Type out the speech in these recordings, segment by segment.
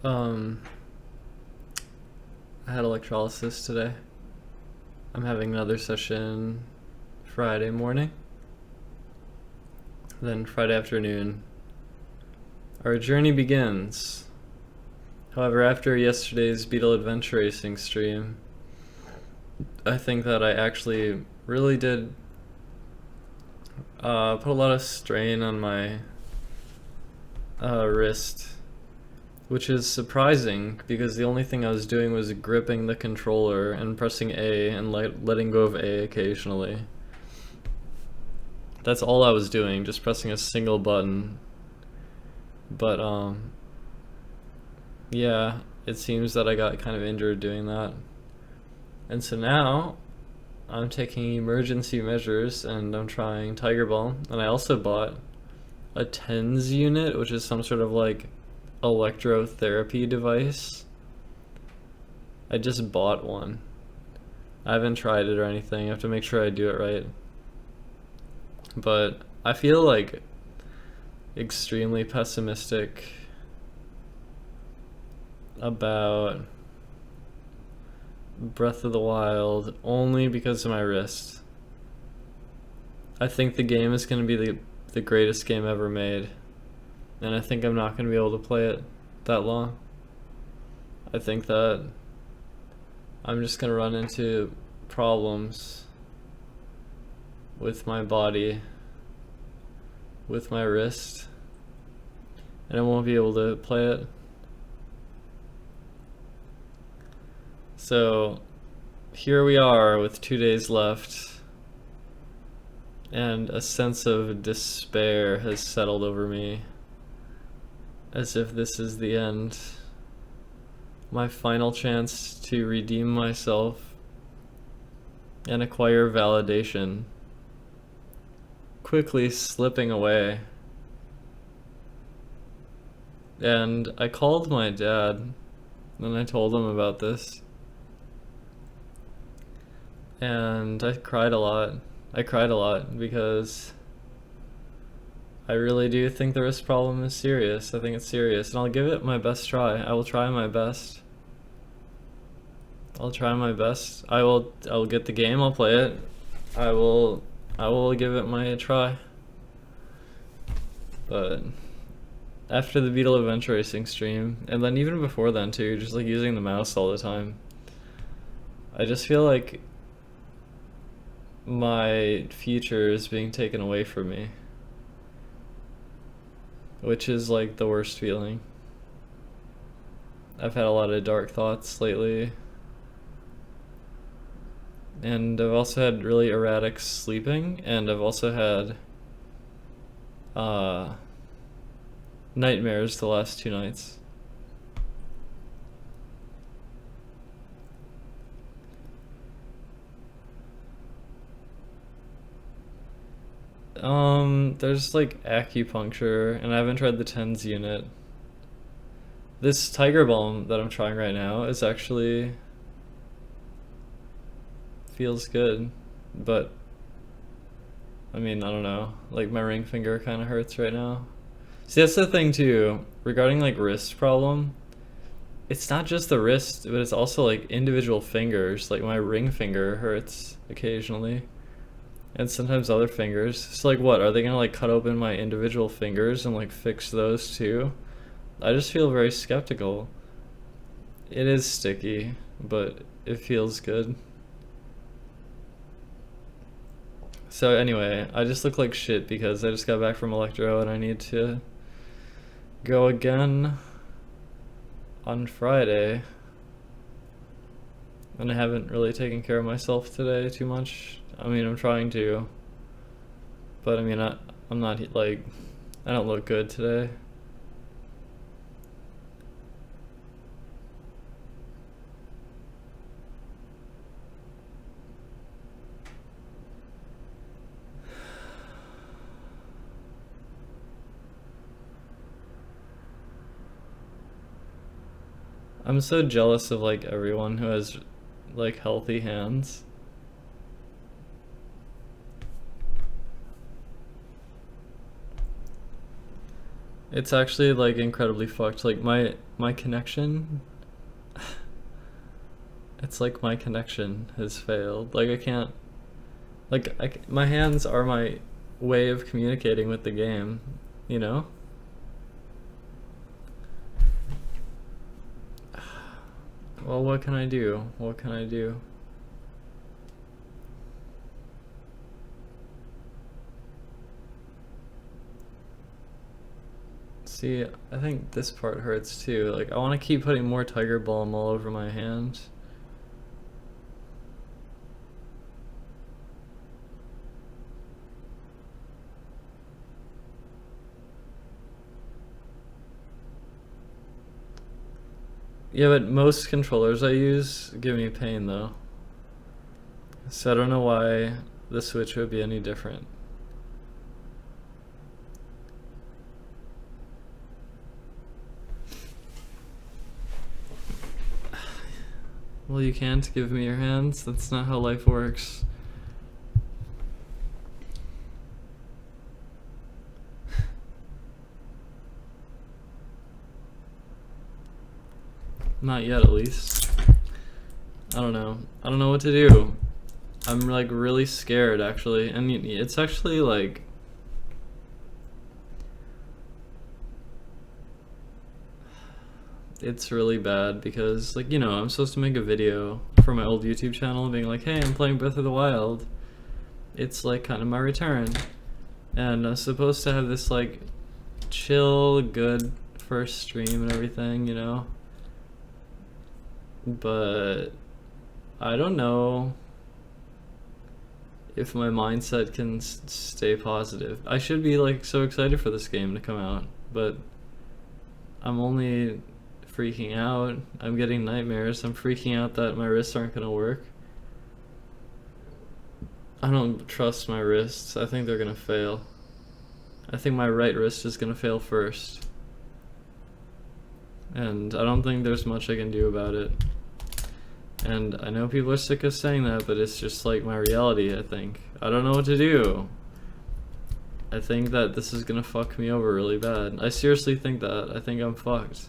Um, I had electrolysis today. I'm having another session Friday morning. Then Friday afternoon, our journey begins. However, after yesterday's Beetle Adventure Racing stream, I think that I actually really did put a lot of strain on my wrist, which is surprising because the only thing I was doing was gripping the controller and pressing A and letting go of A occasionally. That's all I was doing, just pressing a single button. But yeah, it seems that I got kind of injured doing that. And so now I'm taking emergency measures and I'm trying Tiger Balm. And I also bought a TENS unit, which is some sort of like electrotherapy device. I just bought one. I haven't tried it or anything. I have to make sure I do it right. But I feel like extremely pessimistic about Breath of the Wild only because of my wrist. I think the game is going to be the greatest game ever made, and I think I'm not going to be able to play it that long. I think that I'm just going to run into problems with my body, with my wrist, and I won't be able to play it. So here we are with 2 days left, and a sense of despair has settled over me, as if this is the end. My final chance to redeem myself and acquire validation quickly slipping away. And I called my dad and I told him about this. And I cried a lot. I cried a lot because I really do think the wrist problem is serious. I think it's serious, and I'll give it my best try. I will try my best. I'll try my best. I'll get the game, I'll play it. I will give it my try. But after the Beetle Adventure Racing stream, and then even before then too, just like using the mouse all the time, I just feel like my future is being taken away from me, which is like the worst feeling. I've had a lot of dark thoughts lately, and I've also had really erratic sleeping, and I've also had nightmares the last 2 nights. There's like acupuncture, and I haven't tried the TENS unit. This Tiger Balm that I'm trying right now is actually feels good, but I mean, I don't know, like my ring finger kind of hurts right now. See, that's the thing too, regarding like wrist problem, it's not just the wrist, but it's also like individual fingers. Like my ring finger hurts occasionally, and sometimes other fingers. So like what, are they gonna like cut open my individual fingers and like fix those too? I just feel very skeptical. It is sticky, but it feels good. So anyway, I just look like shit because I just got back from Electro and I need to go again on Friday. And I haven't really taken care of myself today too much. I mean, I'm trying to, but I mean, I'm not like, I don't look good today. I'm so jealous of like everyone who has like healthy hands. It's actually like incredibly fucked. Like my connection, it's like my connection has failed. Like I can't, like my hands are my way of communicating with the game, you know? Well, what can I do? What can I do? See, I think this part hurts too. Like, I want to keep putting more tiger balm all over my hand. Yeah, but most controllers I use give me pain though. So I don't know why the Switch would be any different. Well, you can't give me your hands. That's not how life works. Not yet, at least. I don't know. I don't know what to do. I'm like really scared, actually. And it's actually like... It's really bad because, like, you know, I'm supposed to make a video for my old YouTube channel being like, hey, I'm playing Breath of the Wild. It's like kind of my return. And I'm supposed to have this like chill, good first stream and everything, you know? But I don't know if my mindset can stay positive. I should be like so excited for this game to come out, but I'm only freaking out. I'm getting nightmares. I'm freaking out that my wrists aren't gonna work. I don't trust my wrists. I think they're gonna fail. I think my right wrist is gonna fail first. And I don't think there's much I can do about it. And I know people are sick of saying that, but it's just like my reality, I think. I don't know what to do. I think that this is gonna fuck me over really bad. I seriously think that. I think I'm fucked.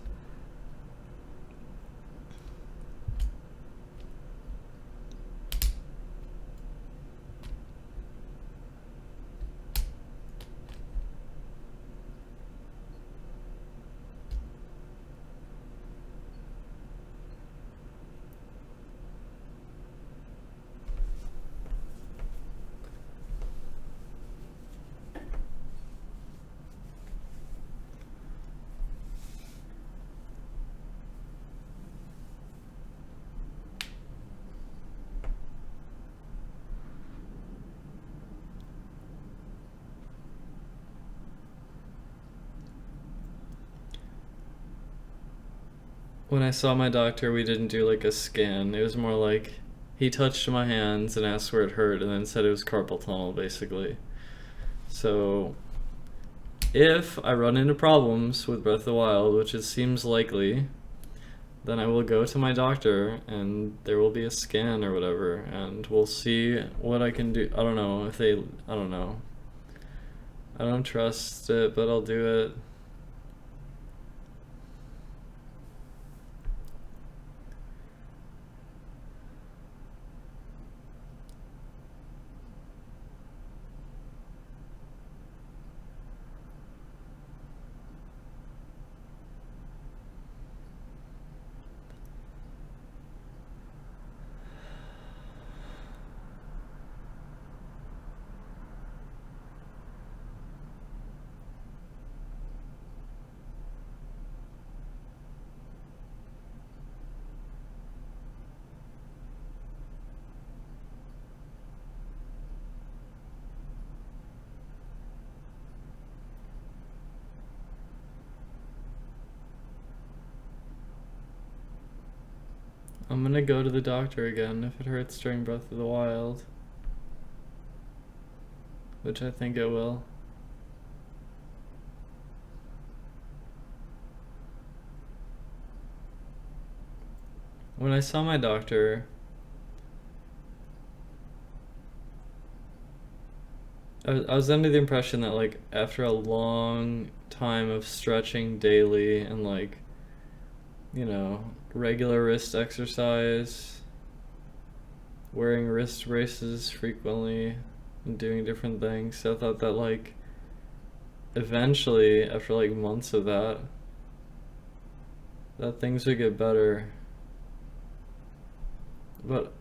When I saw my doctor, we didn't do like a scan. It was more like he touched my hands and asked where it hurt and then said it was carpal tunnel, basically. So if I run into problems with Breath of the Wild, which it seems likely, then I will go to my doctor and there will be a scan or whatever, and we'll see what I can do. I don't know if they... I don't know. I don't trust it, but I'll do it. I'm gonna go to the doctor again if it hurts during Breath of the Wild. Which I think it will. When I saw my doctor, I was under the impression that like after a long time of stretching daily and like, regular wrist exercise, wearing wrist braces frequently, and doing different things. So I thought that like eventually, after like months of that things would get better. But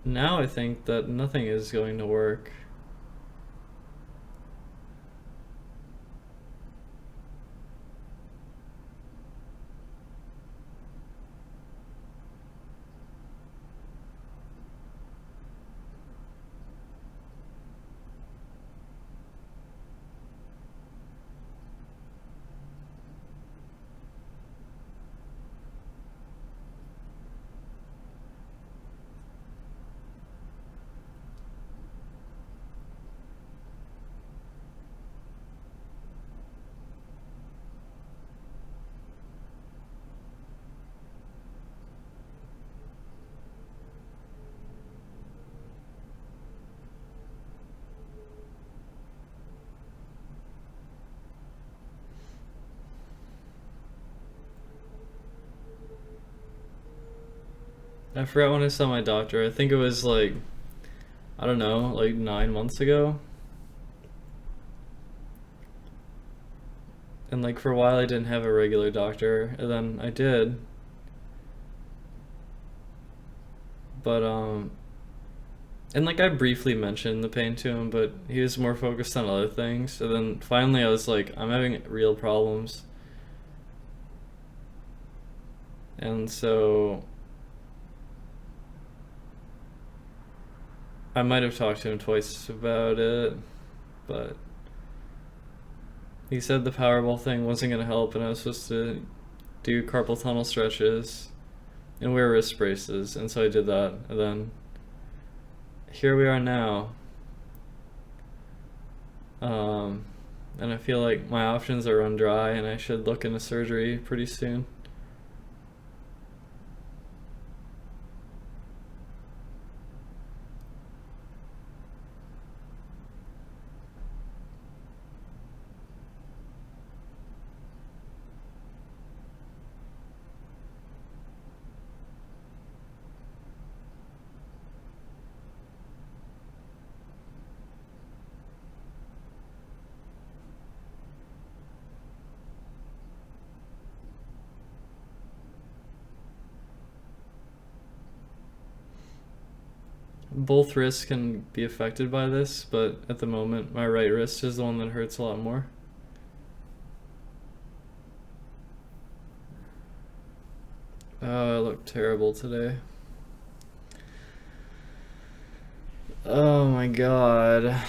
now I think that nothing is going to work. I forgot when I saw my doctor. I think it was like, I don't know, like 9 months ago. And like for a while I didn't have a regular doctor, and then I did. But and like I briefly mentioned the pain to him, but he was more focused on other things. And then finally I was like, I'm having real problems. And so I might have talked to him twice about it, but he said the Powerball thing wasn't going to help, and I was supposed to do carpal tunnel stretches and wear wrist braces, and so I did that, and then here we are now. And I feel like my options are run dry, and I should look into surgery pretty soon. Both wrists can be affected by this, but at the moment my right wrist is the one that hurts a lot more. Oh, I look terrible today. Oh my god.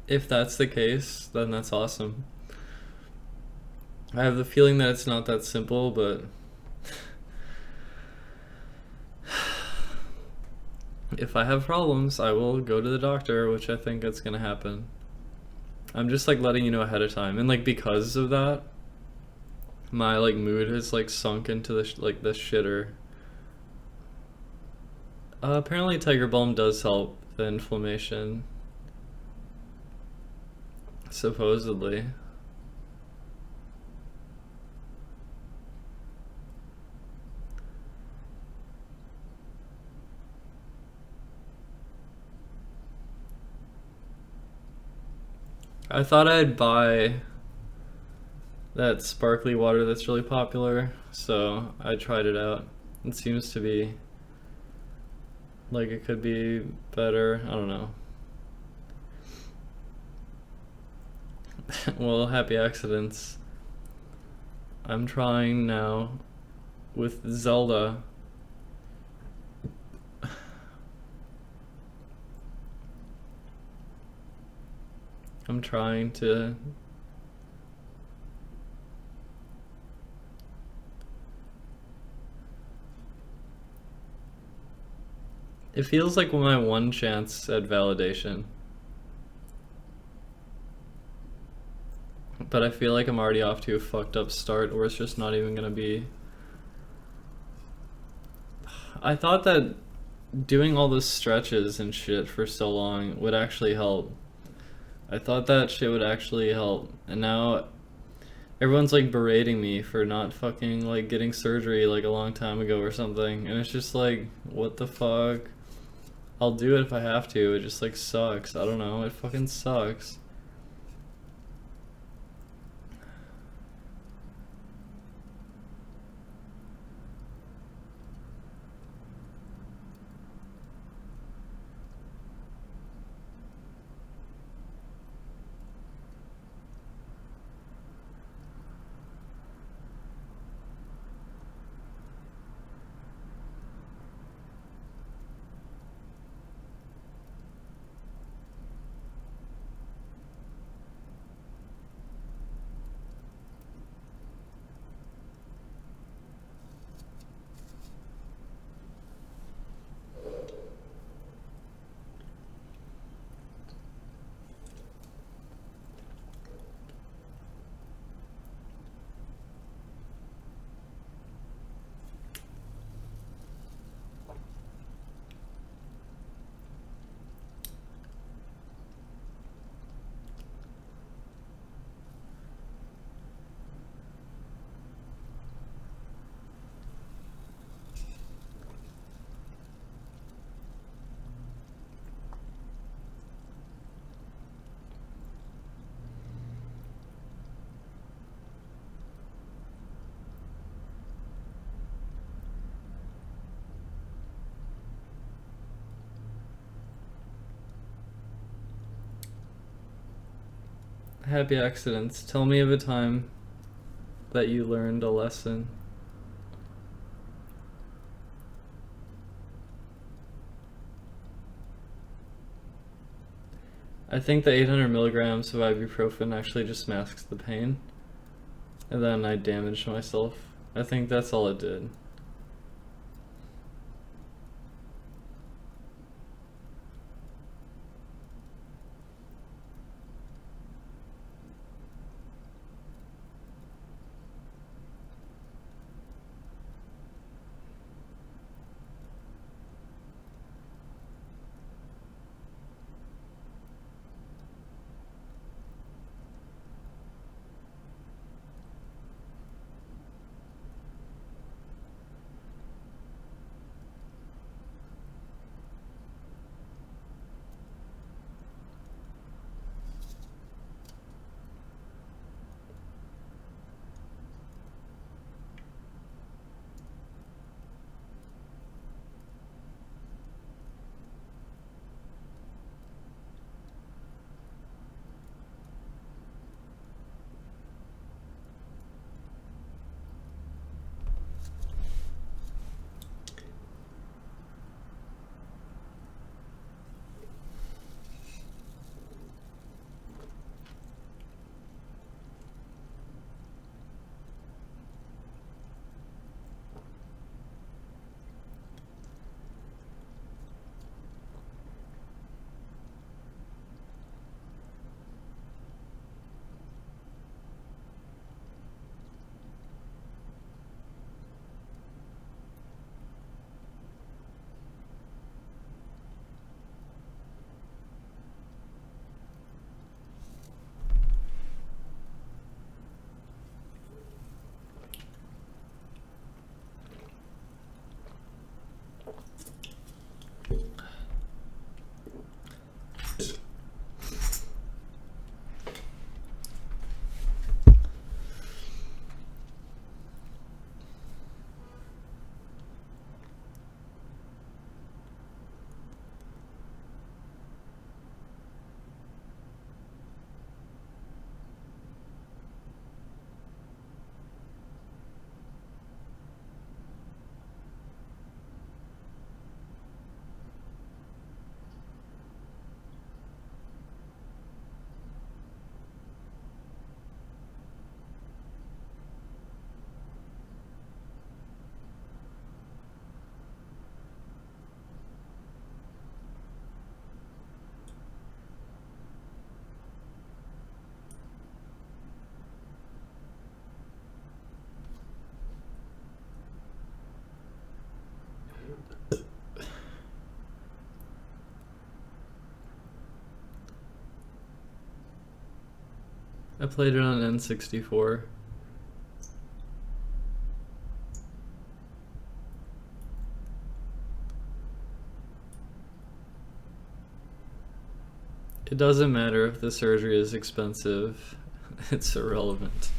If that's the case, then that's awesome. I have the feeling that it's not that simple, but if I have problems, I will go to the doctor, which I think it's gonna happen. I'm just like letting you know ahead of time, and like because of that, my like mood has like sunk into the the shitter. Apparently, Tiger Balm does help the inflammation. Supposedly. I thought I'd buy that sparkly water that's really popular, so I tried it out. It seems to be like it could be better. I don't know. Well, happy accidents. I'm trying now with Zelda. I'm trying to it feels like my one chance at validation. But I feel like I'm already off to a fucked up start, or it's just not even gonna be. I thought that doing all the stretches and shit for so long would actually help. I thought that shit would actually help. And now everyone's like berating me for not fucking like getting surgery like a long time ago or something. And it's just like, what the fuck? I'll do it if I have to. It just like sucks. I don't know. It fucking sucks. Happy accidents. Tell me of a time that you learned a lesson. I think the 800 milligrams of ibuprofen actually just masks the pain. And then I damaged myself. I think that's all it did. I played it on N64. It doesn't matter if the surgery is expensive. It's irrelevant.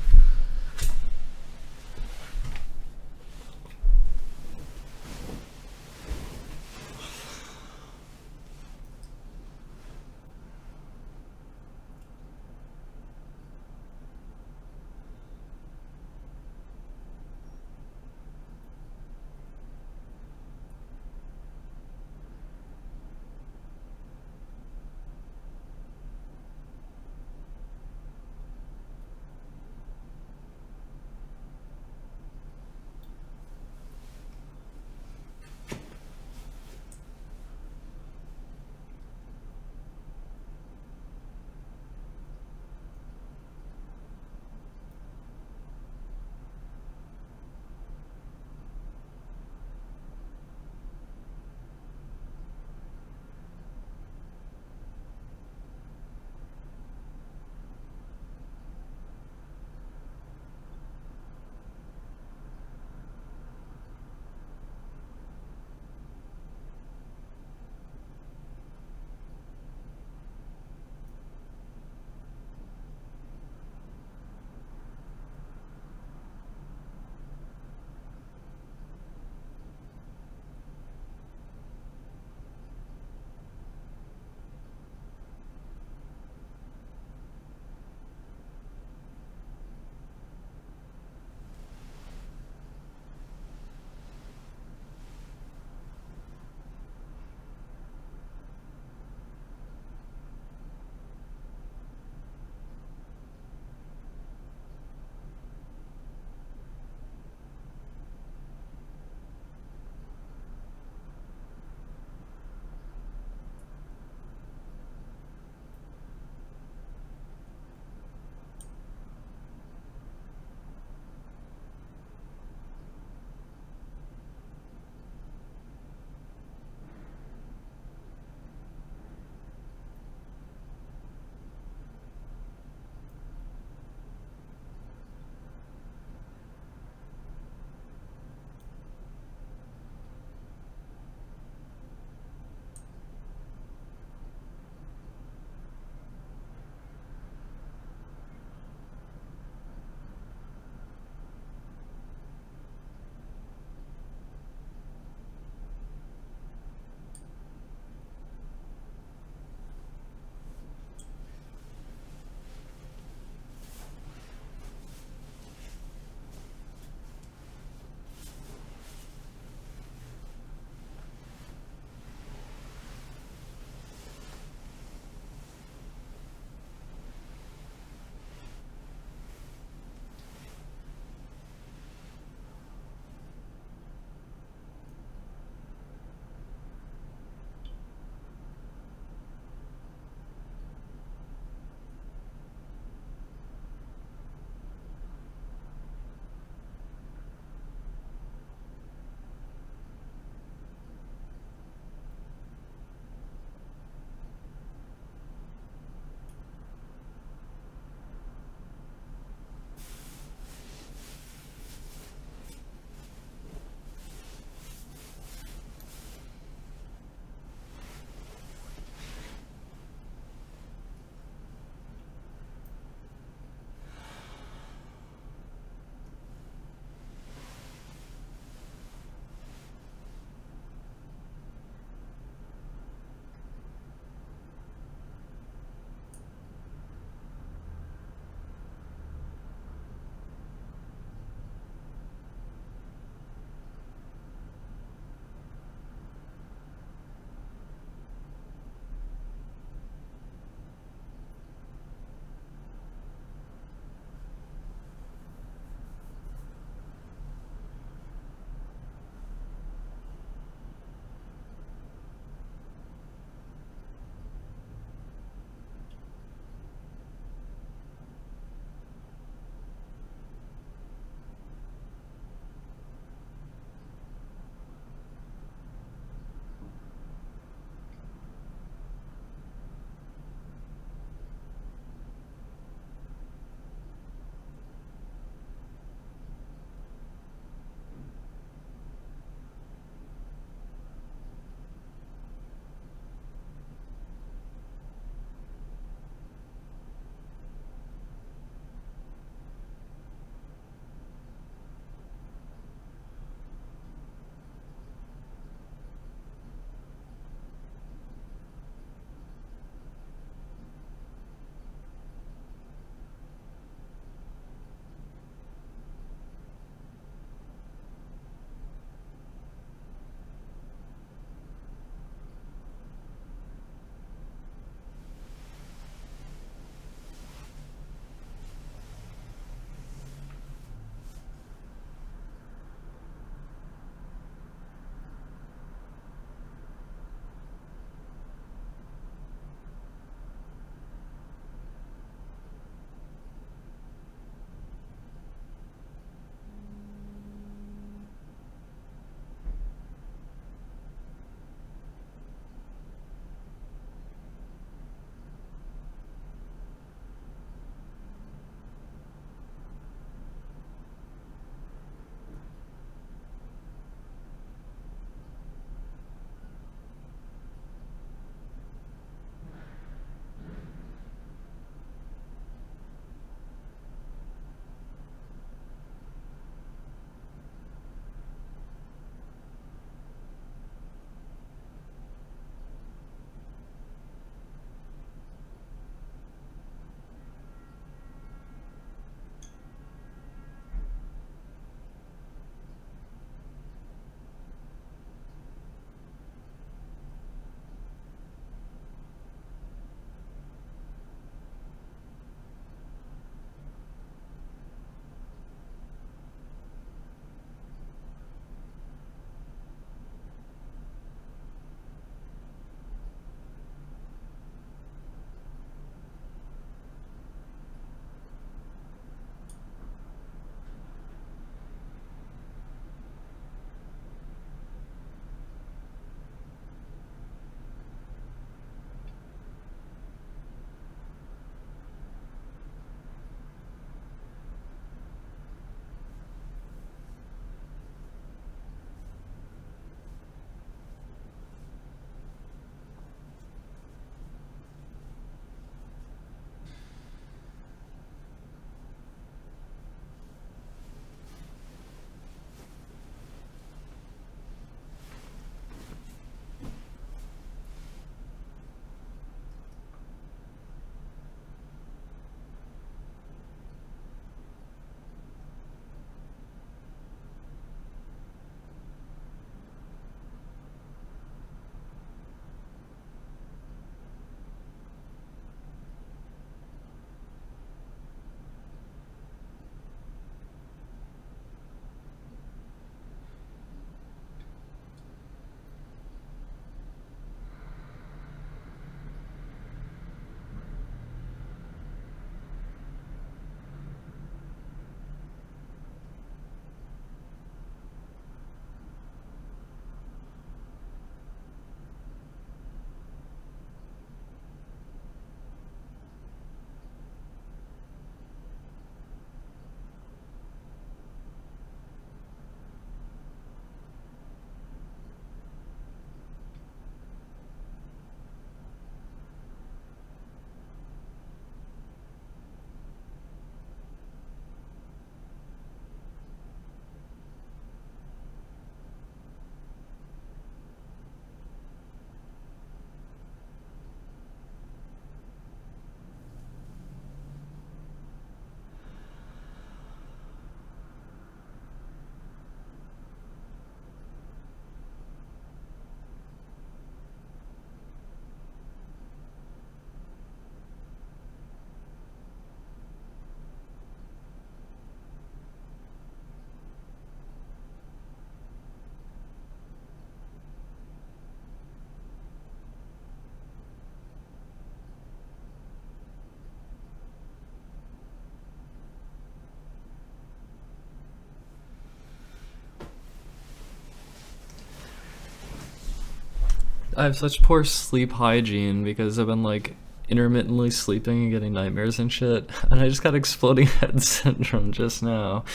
I have such poor sleep hygiene because I've been like intermittently sleeping and getting nightmares and shit. And I just got exploding head syndrome just now.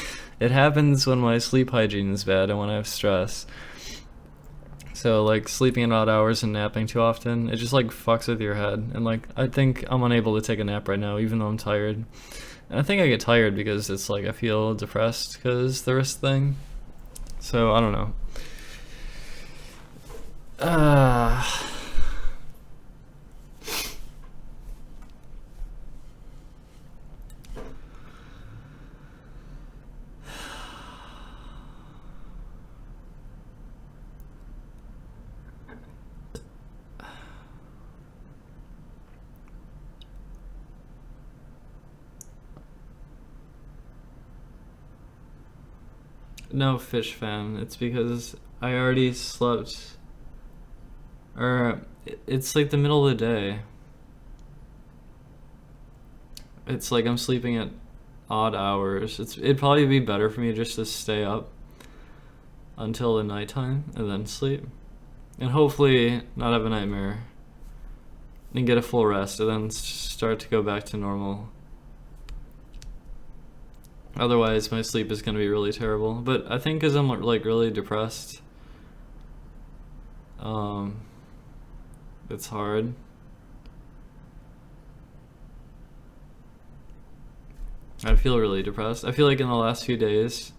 It happens when my sleep hygiene is bad and when I have stress. So like sleeping at odd hours and napping too often, it just like fucks with your head. And like I think I'm unable to take a nap right now even though I'm tired. And I think I get tired because it's like I feel depressed because the wrist thing. So I don't know. No, fish fam. It's because I already slept. Or it's like the middle of the day. It's like I'm sleeping at odd hours. It'd probably be better for me just to stay up until the nighttime and then sleep. And hopefully not have a nightmare. And get a full rest and then start to go back to normal. Otherwise, my sleep is going to be really terrible. But I think because I'm like really depressed, it's hard. I feel really depressed. I feel like in the last few days,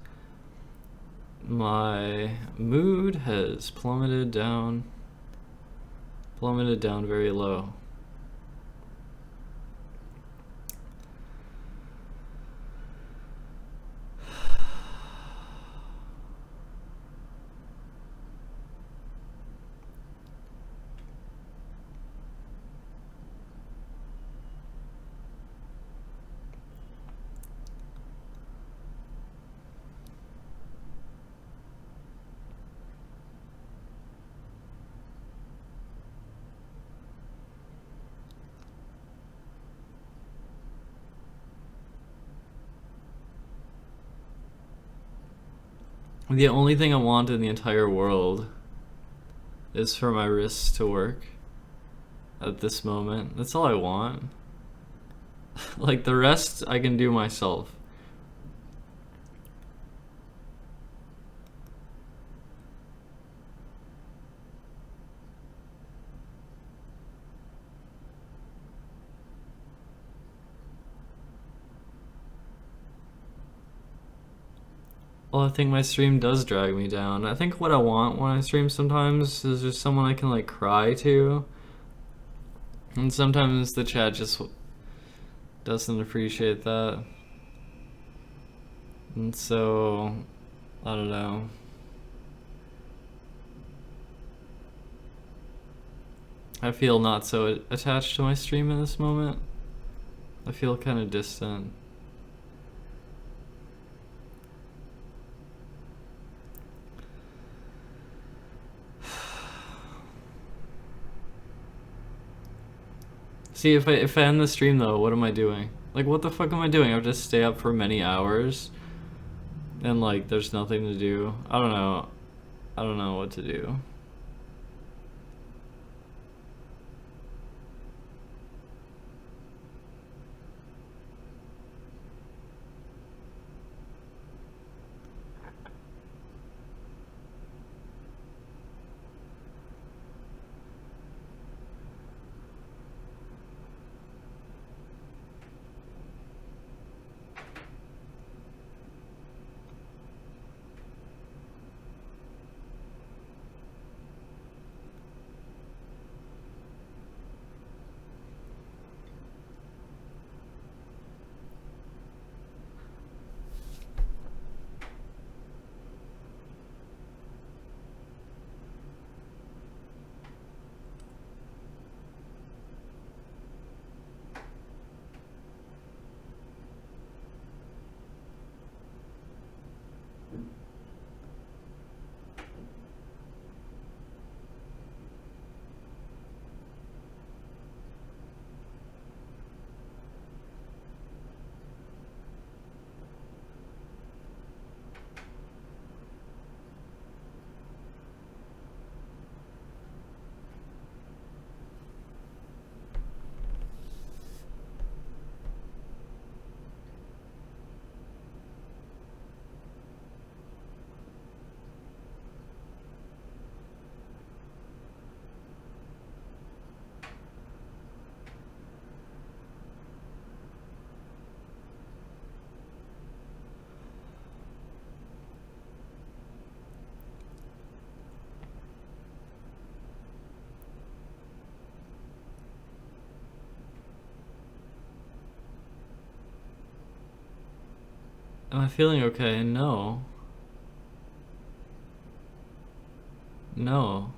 my mood has plummeted down very low. The only thing I want in the entire world is for my wrists to work at this moment. That's all I want. Like the rest I can do myself. Well, I think my stream does drag me down. I think what I want when I stream sometimes is just someone I can like cry to. And sometimes the chat just doesn't appreciate that. And so, I don't know. I feel not so attached to my stream in this moment. I feel kind of distant. See, if I end the stream though, what am I doing? Like, what the fuck am I doing? I have to stay up for many hours, and like, there's nothing to do. I don't know. I don't know what to do. Am I feeling okay? No. No.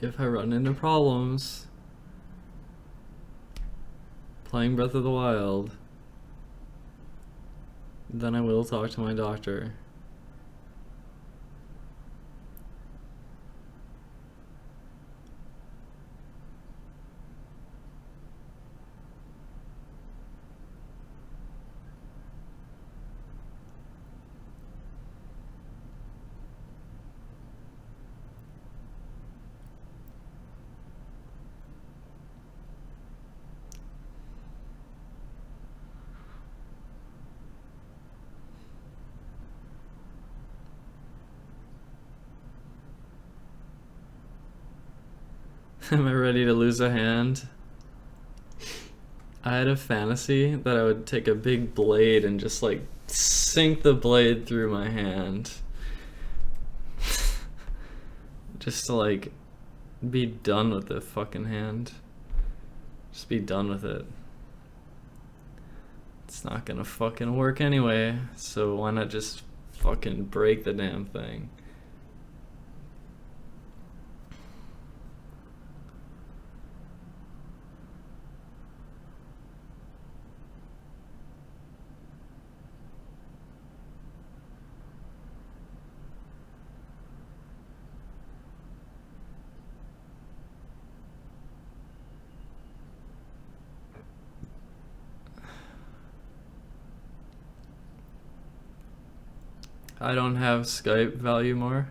if I run into problems playing Breath of the Wild, then I will talk to my doctor. Am I ready to lose a hand? I had a fantasy that I would take a big blade and just like sink the blade through my hand. Just to like be done with the fucking hand. Just be done with it. It's not gonna fucking work anyway, so why not just fucking break the damn thing? I don't have Skype value more.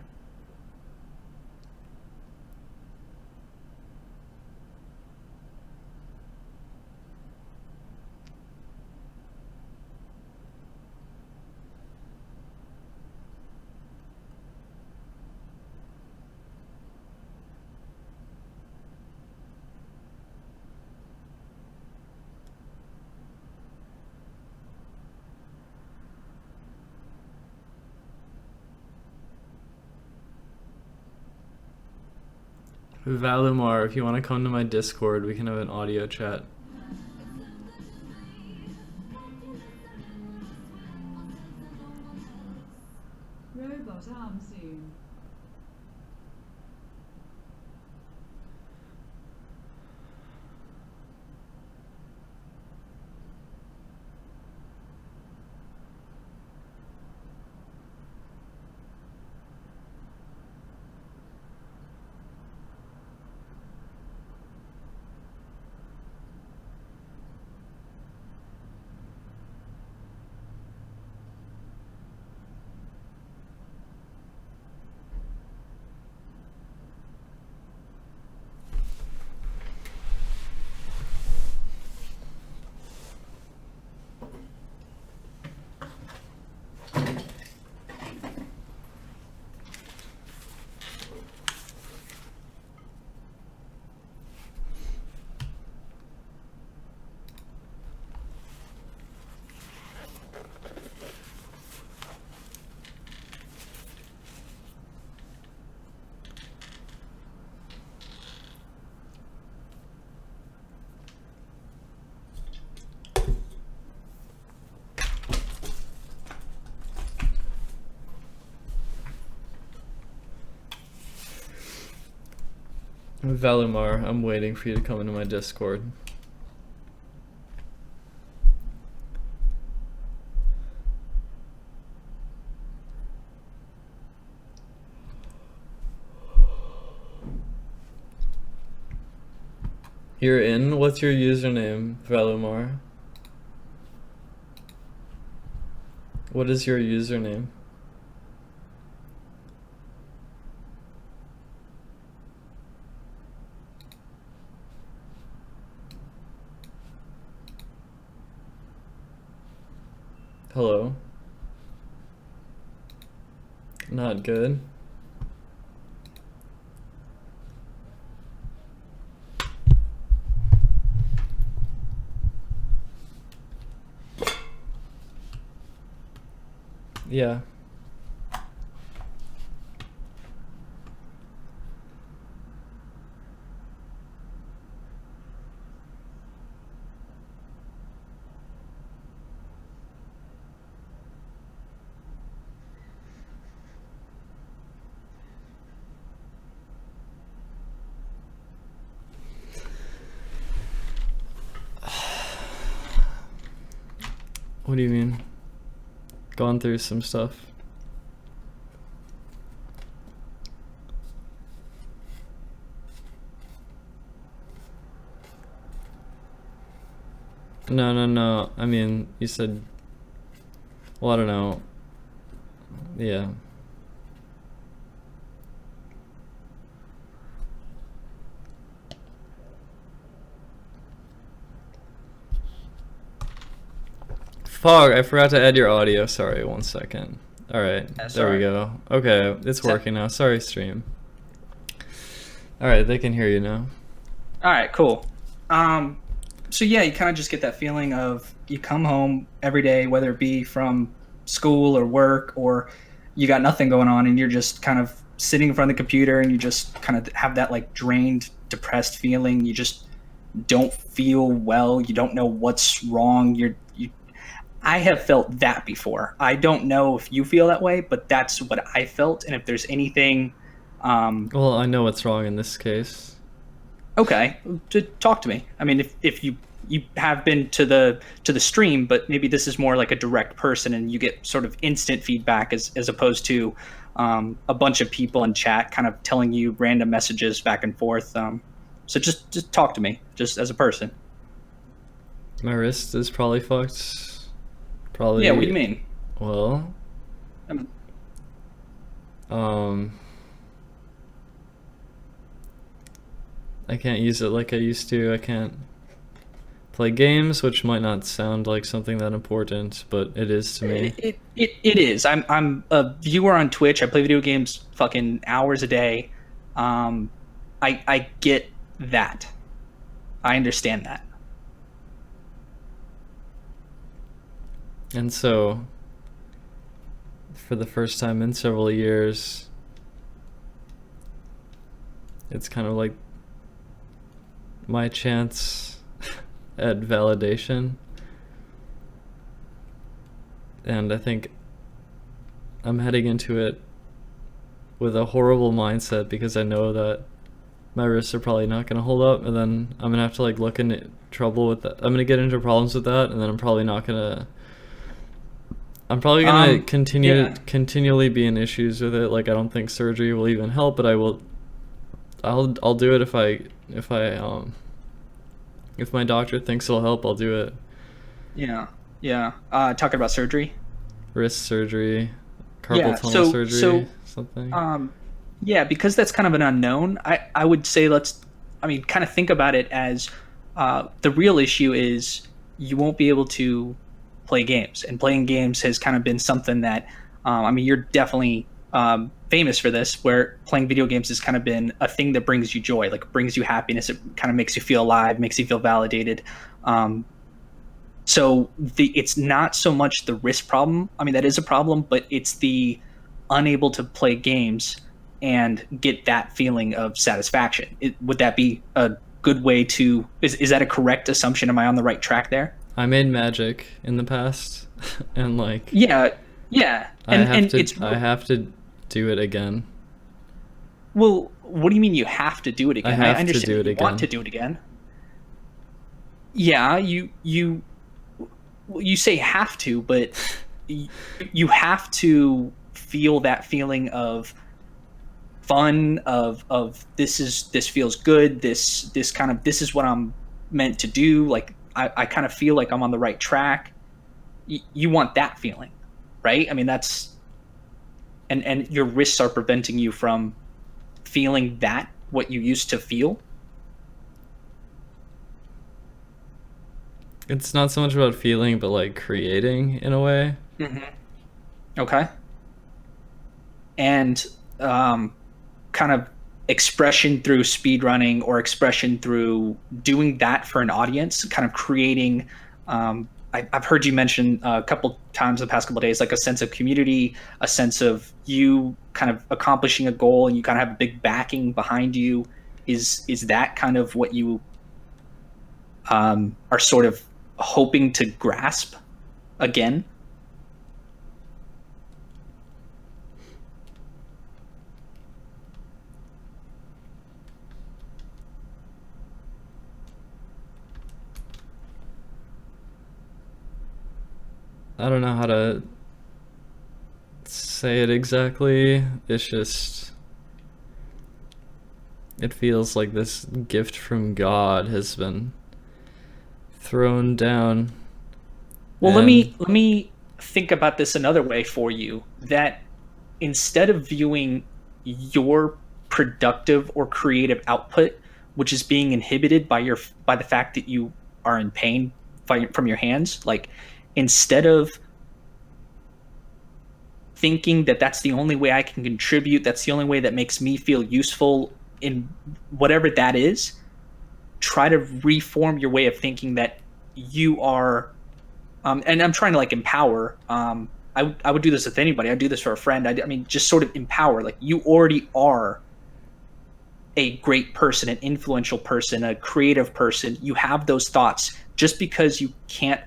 Valimar, if you want to come to my Discord, we can have an audio chat. Robot arm soon. Valimar, I'm waiting for you to come into my Discord. You're in? What's your username, Valimar? What is your username? Hello? Not good. Yeah. What do you mean? Gone through some stuff. No. I mean, you said. Well, I don't know. Yeah. Fog, I forgot to add your audio. Sorry, 1 second. Alright, there we go. Okay, it's working now. Sorry, stream. Alright, they can hear you now. All right, cool. So yeah, you kind of just get that feeling of you come home every day, whether it be from school or work, or you got nothing going on and you're just kind of sitting in front of the computer and you just kind of have that like drained, depressed feeling. You just don't feel well. You don't know what's wrong. I have felt that before. I don't know if you feel that way, but that's what I felt. And if there's anything, Well, I know what's wrong in this case. okay, to talk to me. I mean, if you have been to the stream, but maybe this is more like a direct person, and you get sort of instant feedback as opposed to a bunch of people in chat kind of telling you random messages back and forth. So just talk to me, just as a person. My wrist is probably fucked. Probably. Yeah, what do you mean? Well, I mean, I can't use it like I used to. I can't play games, which might not sound like something that important, but it is to me. It is. I'm a viewer on Twitch. I play video games fucking hours a day. I get that. I understand that. And so, for the first time in several years, it's kind of like my chance at validation. And I think I'm heading into it with a horrible mindset because I know that my wrists are probably not going to hold up, and then I'm going to have to like look into trouble with that. I'm going to get into problems with that, and then I'm probably not going to continually be in issues with it. Like, I don't think surgery will even help, but I'll do it if my doctor thinks it'll help. I'll do it. Yeah. Talking about surgery. Wrist surgery, carpal tunnel surgery, something. Yeah, because that's kind of an unknown. I would say kind of think about it as the real issue is you won't be able to play games, and playing games has kind of been something that you're definitely famous for this, where playing video games has kind of been a thing that brings you joy, like brings you happiness. It kind of makes you feel alive, makes you feel validated. So it's not so much the wrist problem. I mean, that is a problem, but it's the unable to play games and get that feeling of satisfaction. Would that be a good way to? Is that a correct assumption? Am I on the right track there? I made magic in the past, and like yeah, I have to do it again. Well, what do you mean you have to do it again? I understand to do it you again. Want to do it again. Yeah, you say have to, but you have to feel that feeling of fun, of this feels good, this is what I'm meant to do. Like I kind of feel like I'm on the right track. You want that feeling, right? I mean, that's and your wrists are preventing you from feeling that, what you used to feel. It's not so much about feeling, but like creating in a way. Mm-hmm. Okay. And kind of expression through speedrunning, or expression through doing that for an audience, kind of creating. I've heard you mention a couple times the past couple of days, like a sense of community, a sense of you kind of accomplishing a goal, and you kind of have a big backing behind you. Is that kind of what you are sort of hoping to grasp again? I don't know how to say it exactly. It's just, it feels like this gift from God has been thrown down. Well, And let me think about this another way for you. That instead of viewing your productive or creative output, which is being inhibited by the fact that you are in pain from your hands, like instead of thinking that that's the only way I can contribute, that's the only way that makes me feel useful in whatever that is, try to reform your way of thinking that you are, and I'm trying to like empower. I would do this with anybody. I'd do this for a friend. I mean, just sort of empower. Like you already are a great person, an influential person, a creative person. You have those thoughts. Just because you can't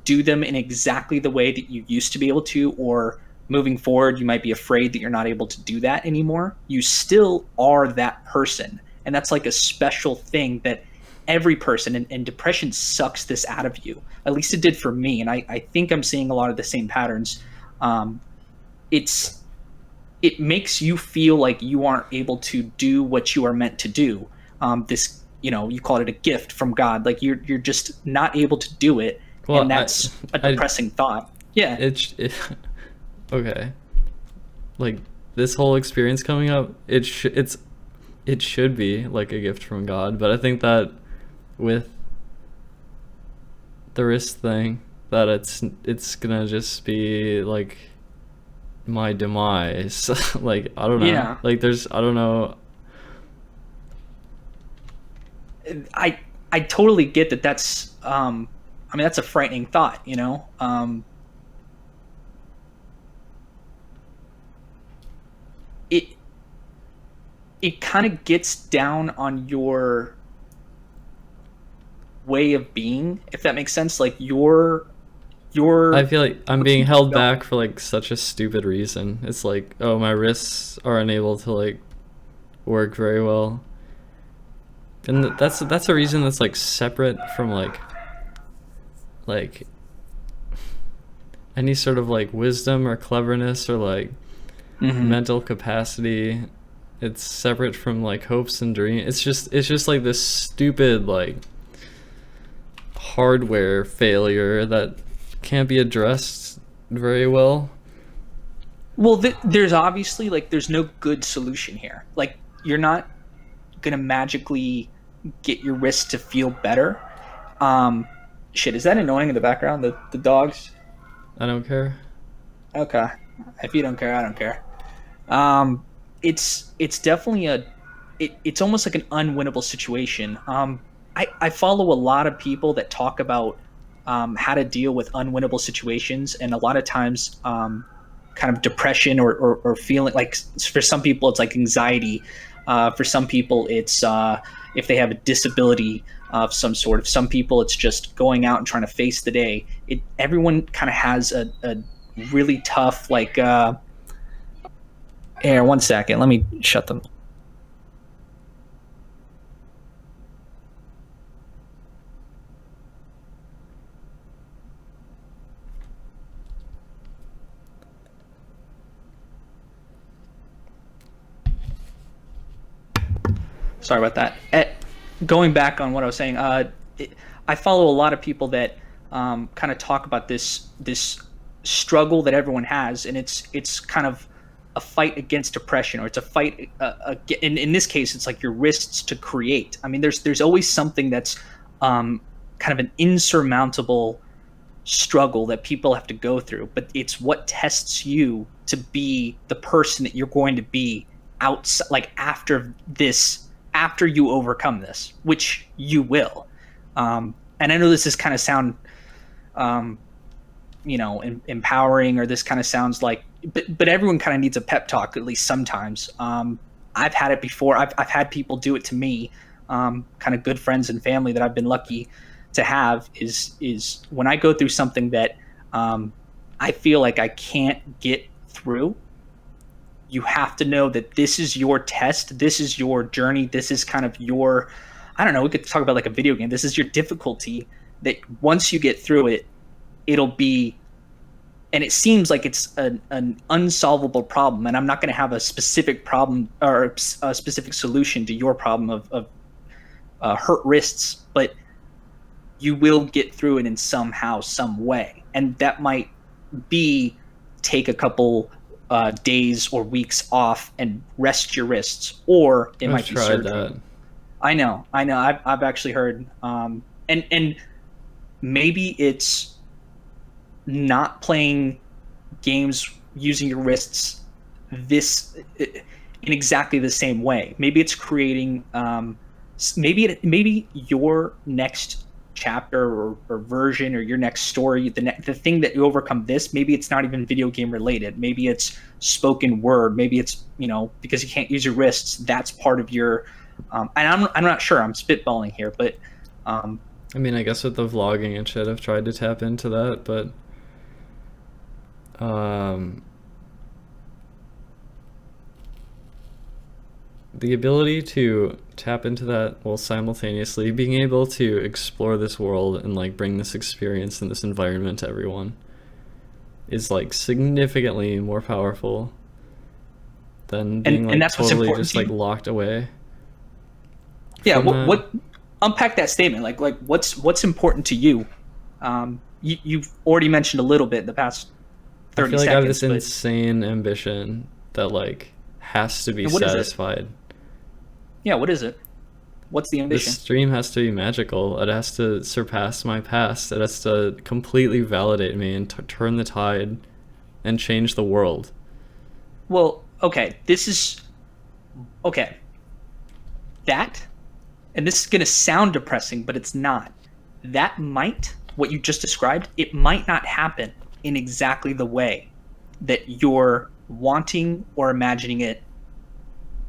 do them in exactly the way that you used to be able to, or moving forward, you might be afraid that you're not able to do that anymore. You still are that person. And that's like a special thing that every person, and depression sucks this out of you. At least it did for me. And I think I'm seeing a lot of the same patterns. It makes you feel like you aren't able to do what you are meant to do. This, you call it a gift from God. Like you're just not able to do it. well, And that's a depressing thought. Yeah. it okay. Like this whole experience coming up, it should be like a gift from God, but I think that with the wrist thing, that it's gonna just be like my demise. Like I don't know. Yeah. Like I don't know. I totally get that. That's I mean, that's a frightening thought, it it kind of gets down on your way of being, if that makes sense. Like your I feel like I'm being keep held going. back for like such a stupid reason. It's like, oh, my wrists are unable to like work very well. And that's a reason that's like separate from like any sort of like wisdom or cleverness or like mental capacity. It's separate from like hopes and dreams. It's just like this stupid like hardware failure that can't be addressed very well. Well, there's obviously like there's no good solution here. Like you're not gonna magically get your wrist to feel better. Shit, is that annoying in the background? The dogs. I don't care. Okay, if you don't care, I don't care. It's definitely it's almost like an unwinnable situation. I follow a lot of people that talk about how to deal with unwinnable situations, and a lot of times kind of depression or feeling like, for some people it's like anxiety, for some people it's if they have a disability of some sort. Of some people it's just going out and trying to face the day. Everyone kind of has a really tough like here, one second, let me shut them. Sorry about that. Going back on what I was saying, I follow a lot of people that kind of talk about this struggle that everyone has, and it's kind of a fight against depression, or it's a fight. In this case, it's like your wrists to create. I mean, there's always something that's kind of an insurmountable struggle that people have to go through, but it's what tests you to be the person that you're going to be outside, like after you overcome this, which you will. And I know this is kind of sound, empowering, or this kind of sounds like, but everyone kind of needs a pep talk at least sometimes. I've had it before. I've had people do it to me, kind of good friends and family that I've been lucky to have, is when I go through something that I feel like I can't get through. You have to know that this is your test. This is your journey. This is kind of your, I don't know, we could talk about like a video game. This is your difficulty, that once you get through it, it'll be and it seems like it's an unsolvable problem, and I'm not going to have a specific problem or a specific solution to your problem of hurt wrists, but you will get through it in somehow, some way. And that might be take a couple days or weeks off and rest your wrists, or it might be surgery. That. I know. I've actually heard, and maybe it's not playing games using your wrists in exactly the same way. Maybe it's creating, maybe your next chapter or version or your next story, the thing that you overcome this, maybe it's not even video game related. Maybe it's spoken word. Maybe it's, because you can't use your wrists, that's part of your, and I'm not sure, I'm spitballing here, but I mean, I guess with the vlogging and shit, I've tried to tap into that, but the ability to tap into that while simultaneously being able to explore this world and like bring this experience and this environment to everyone is like significantly more powerful than being and that's totally what's just like locked away. Yeah, what unpack that statement, like what's important to you? You've already mentioned a little bit in the past 30 I feel like seconds, I have this insane ambition that like has to be satisfied. Yeah, what is it? What's the ambition? This stream has to be magical. It has to surpass my past. It has to completely validate me and turn the tide and change the world. Well, okay, that, and this is going to sound depressing, but it's not. What you just described, it might not happen in exactly the way that you're wanting or imagining it,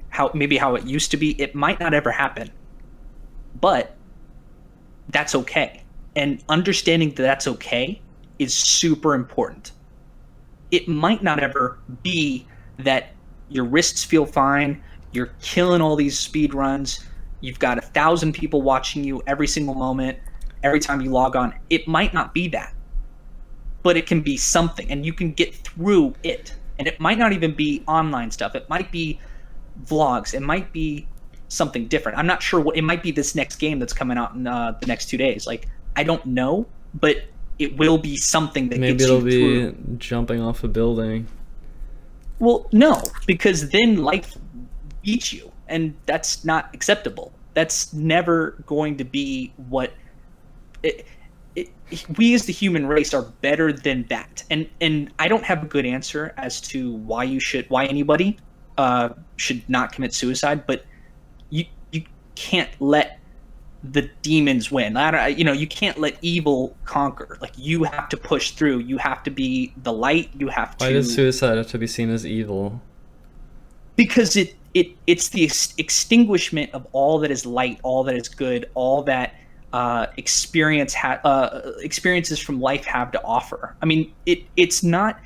how it used to be. It might not ever happen, but that's okay. And understanding that that's okay is super important. It might not ever be that your wrists feel fine, you're killing all these speed runs, you've got 1,000 people watching you every single moment, every time you log on. It might not be that, but it can be something, and you can get through it. And it might not even be online stuff. It might be vlogs. It might be something different. I'm not sure what it might be. This next game that's coming out in the next 2 days. Like, I don't know, but it will be something that maybe gets you it'll through. be jumping off a building. Well, no, because then life beats you, and that's not acceptable. That's never going to be what we as the human race are better than that. And I don't have a good answer as to why anybody should not commit suicide, but you can't let the demons win. You can't let evil conquer. Like, you have to push through. You have to be the light. You have to. Why does suicide have to be seen as evil? Because it's the extinguishment of all that is light, all that is good, all that experiences from life have to offer. I mean, it's not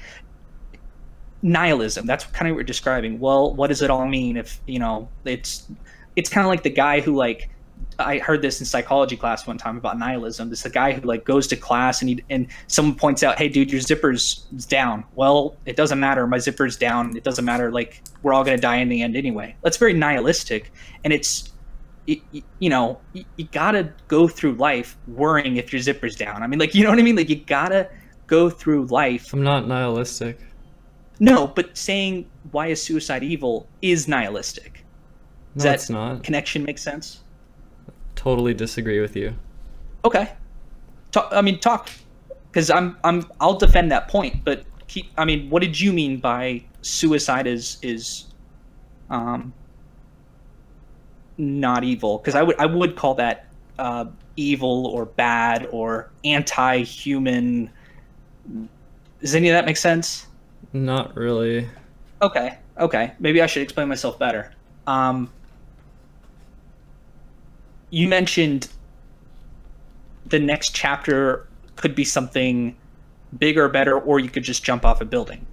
nihilism. That's kind of what we're describing. Well, what does it all mean if it's kind of like the guy who, like, I heard this in psychology class one time about nihilism. This is the guy who, like, goes to class and someone points out, hey dude, your zipper's down. Well, it doesn't matter, my zipper's down. It doesn't matter, like, we're all gonna die in the end anyway. That's very nihilistic, and you gotta go through life worrying if your zipper's down. I mean, like, you know what I mean? Like, you gotta go through life. I'm not nihilistic. No, but saying why is suicide evil is nihilistic. No, it's not. Connection make sense? Totally disagree with you. Okay. Talk, because I'll defend that point, but what did you mean by suicide is not evil? Because I would call that evil or bad or anti-human. Does any of that make sense? Not really. Okay. Maybe I should explain myself better. You mentioned the next chapter could be something bigger or better, or you could just jump off a building.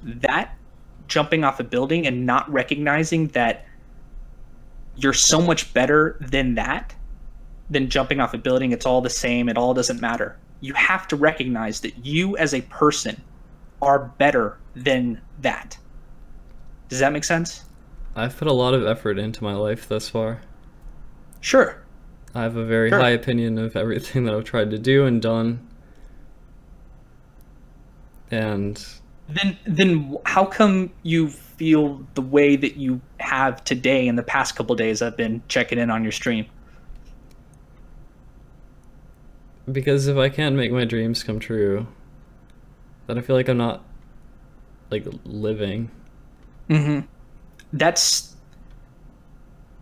That jumping off a building and not recognizing that you're so much better than jumping off a building, it's all the same, it all doesn't matter. You have to recognize that you as a person are better than that. Does that make sense? I've put a lot of effort into my life thus far. Sure. I have a very high Sure. opinion of everything that I've tried to do and done. And Then how come you feel the way that you have today in the past couple days I've been checking in on your stream? because if I can't make my dreams come true, then I feel like I'm not like living. Mm-hmm. That's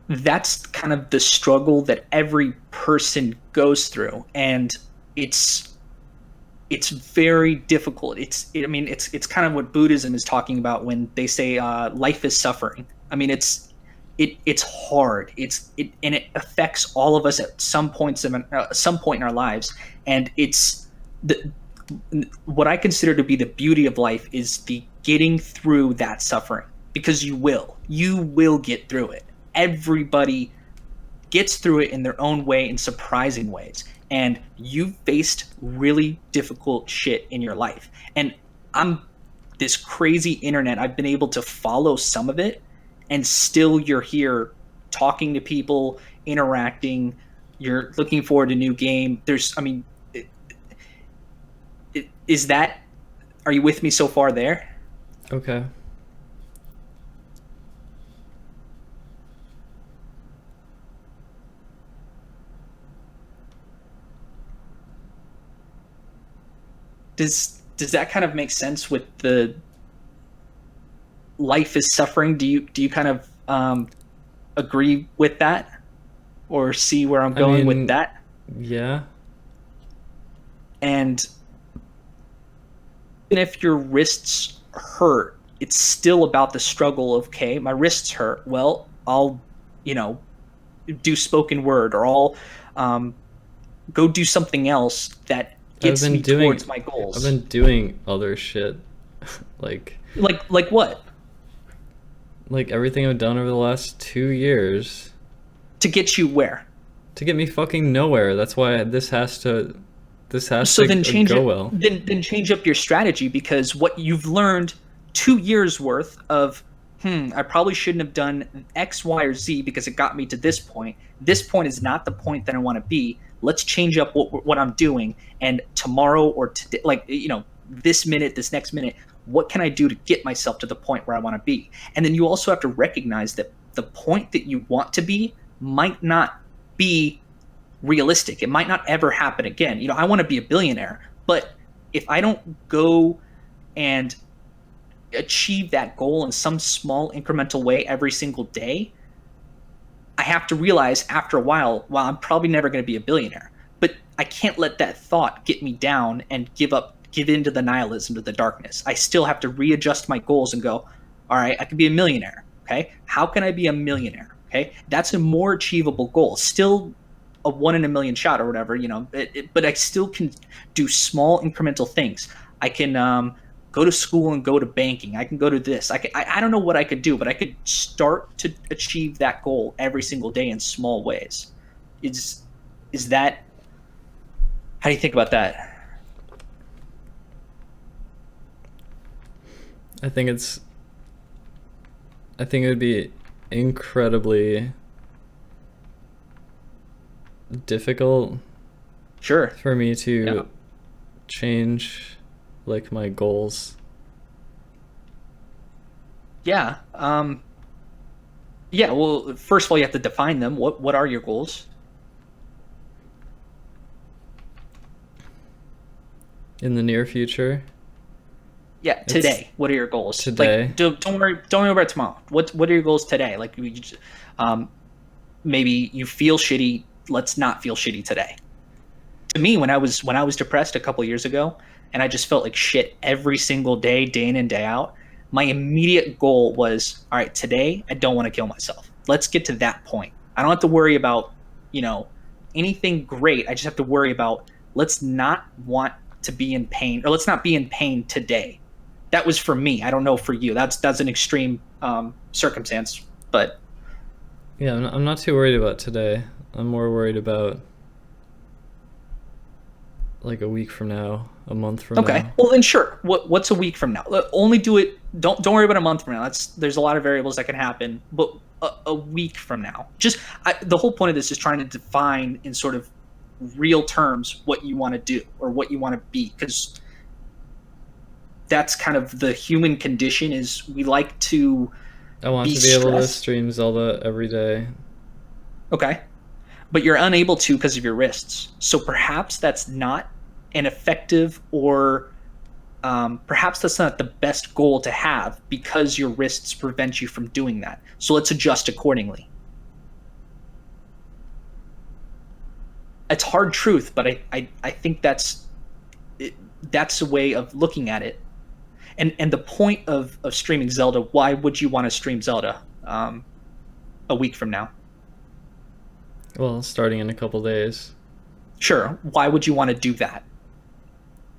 that's kind of the struggle that every person goes through, and it's it's very difficult. I mean, it's kind of what Buddhism is talking about when they say life is suffering. I mean, it's hard. And it affects all of us at some point in our lives. And it's the what I consider to be the beauty of life is the getting through that suffering, because you will get through it. Everybody gets through it in their own way, in surprising ways. And you've faced really difficult shit in your life. And I'm this crazy internet. I've been able to follow some of it, and still you're here talking to people, interacting. You're looking forward to a new game. I mean, is that, are you with me so far there? Okay. Does that kind of make sense with the life is suffering? Do you kind of agree with that, or see where I'm I going with mean, that? yeah. And even if your wrists hurt, it's still about the struggle of, okay, my wrists hurt. Well, I'll, you know, do spoken word, or I'll go do something else that I've gets been me doing towards my I've goals. been doing other shit. like Like what? like everything I've done over the last 2 years To get you where? to get me fucking nowhere. That's why this has So to then change go it. well. Then change up your strategy, because what you've learned 2 years worth of, I probably shouldn't have done X, Y, or Z because it got me to this point. This point is not the point that I want to be. Let's change up what I'm doing, and tomorrow or today, like, this minute, this next minute, what can I do to get myself to the point where I want to be? And then you also have to recognize that the point that you want to be might not be realistic. It might not ever happen again. I want to be a billionaire, but if I don't go and achieve that goal in some small incremental way every single day, I have to realize after a while, well, I'm probably never going to be a billionaire. But I can't let that thought get me down and give in to the nihilism, to the darkness. I still have to readjust my goals and go, all right, I could be a millionaire. Okay. How can I be a millionaire? Okay. That's a more achievable goal. Still a 1 in a million shot or whatever, but I still can do small incremental things. I can go to school and go to banking. I can go to this. I don't know what I could do, but I could start to achieve that goal every single day in small ways. Is that, how do you think about that? I think it would be incredibly difficult Sure. for me to Yeah. change like my goals. Yeah. Yeah. Well, first of all, you have to define them. What are your goals? In the near future, Yeah. it's Today, what are your goals? today. Like, don't worry. Don't worry about tomorrow. What are your goals today? Like, um, maybe you feel shitty. Let's not feel shitty today. To me, when I was depressed a couple years ago, and I just felt like shit every single day, day in and day out, my immediate goal was, all right, today I don't want to kill myself. Let's get to that point. I don't have to worry about, you know, anything great. I just have to worry about, let's not want to be in pain, or let's not be in pain today. That was for me. I don't know for you. That's an extreme circumstance, but Yeah, I'm not too worried about today. I'm more worried about like a week from now, a month from Okay. now. Well, then sure. What's a week from now? Only do it. Don't worry about a month from now. There's a lot of variables that can happen. But a week from now, the whole point of this is trying to define in sort of real terms what you want to do or what you want to be, because that's kind of the human condition. Is we like to I want be to be able to stressed. stream Zelda every day. Okay. But you're unable to because of your wrists. So perhaps that's not an effective, or perhaps that's not the best goal to have because your wrists prevent you from doing that. So let's adjust accordingly. It's hard truth, but I think that's a way of looking at it. And the point of streaming Zelda, why would you want to stream Zelda a week from now? Well, starting in a couple days. Sure. Why would you want to do that?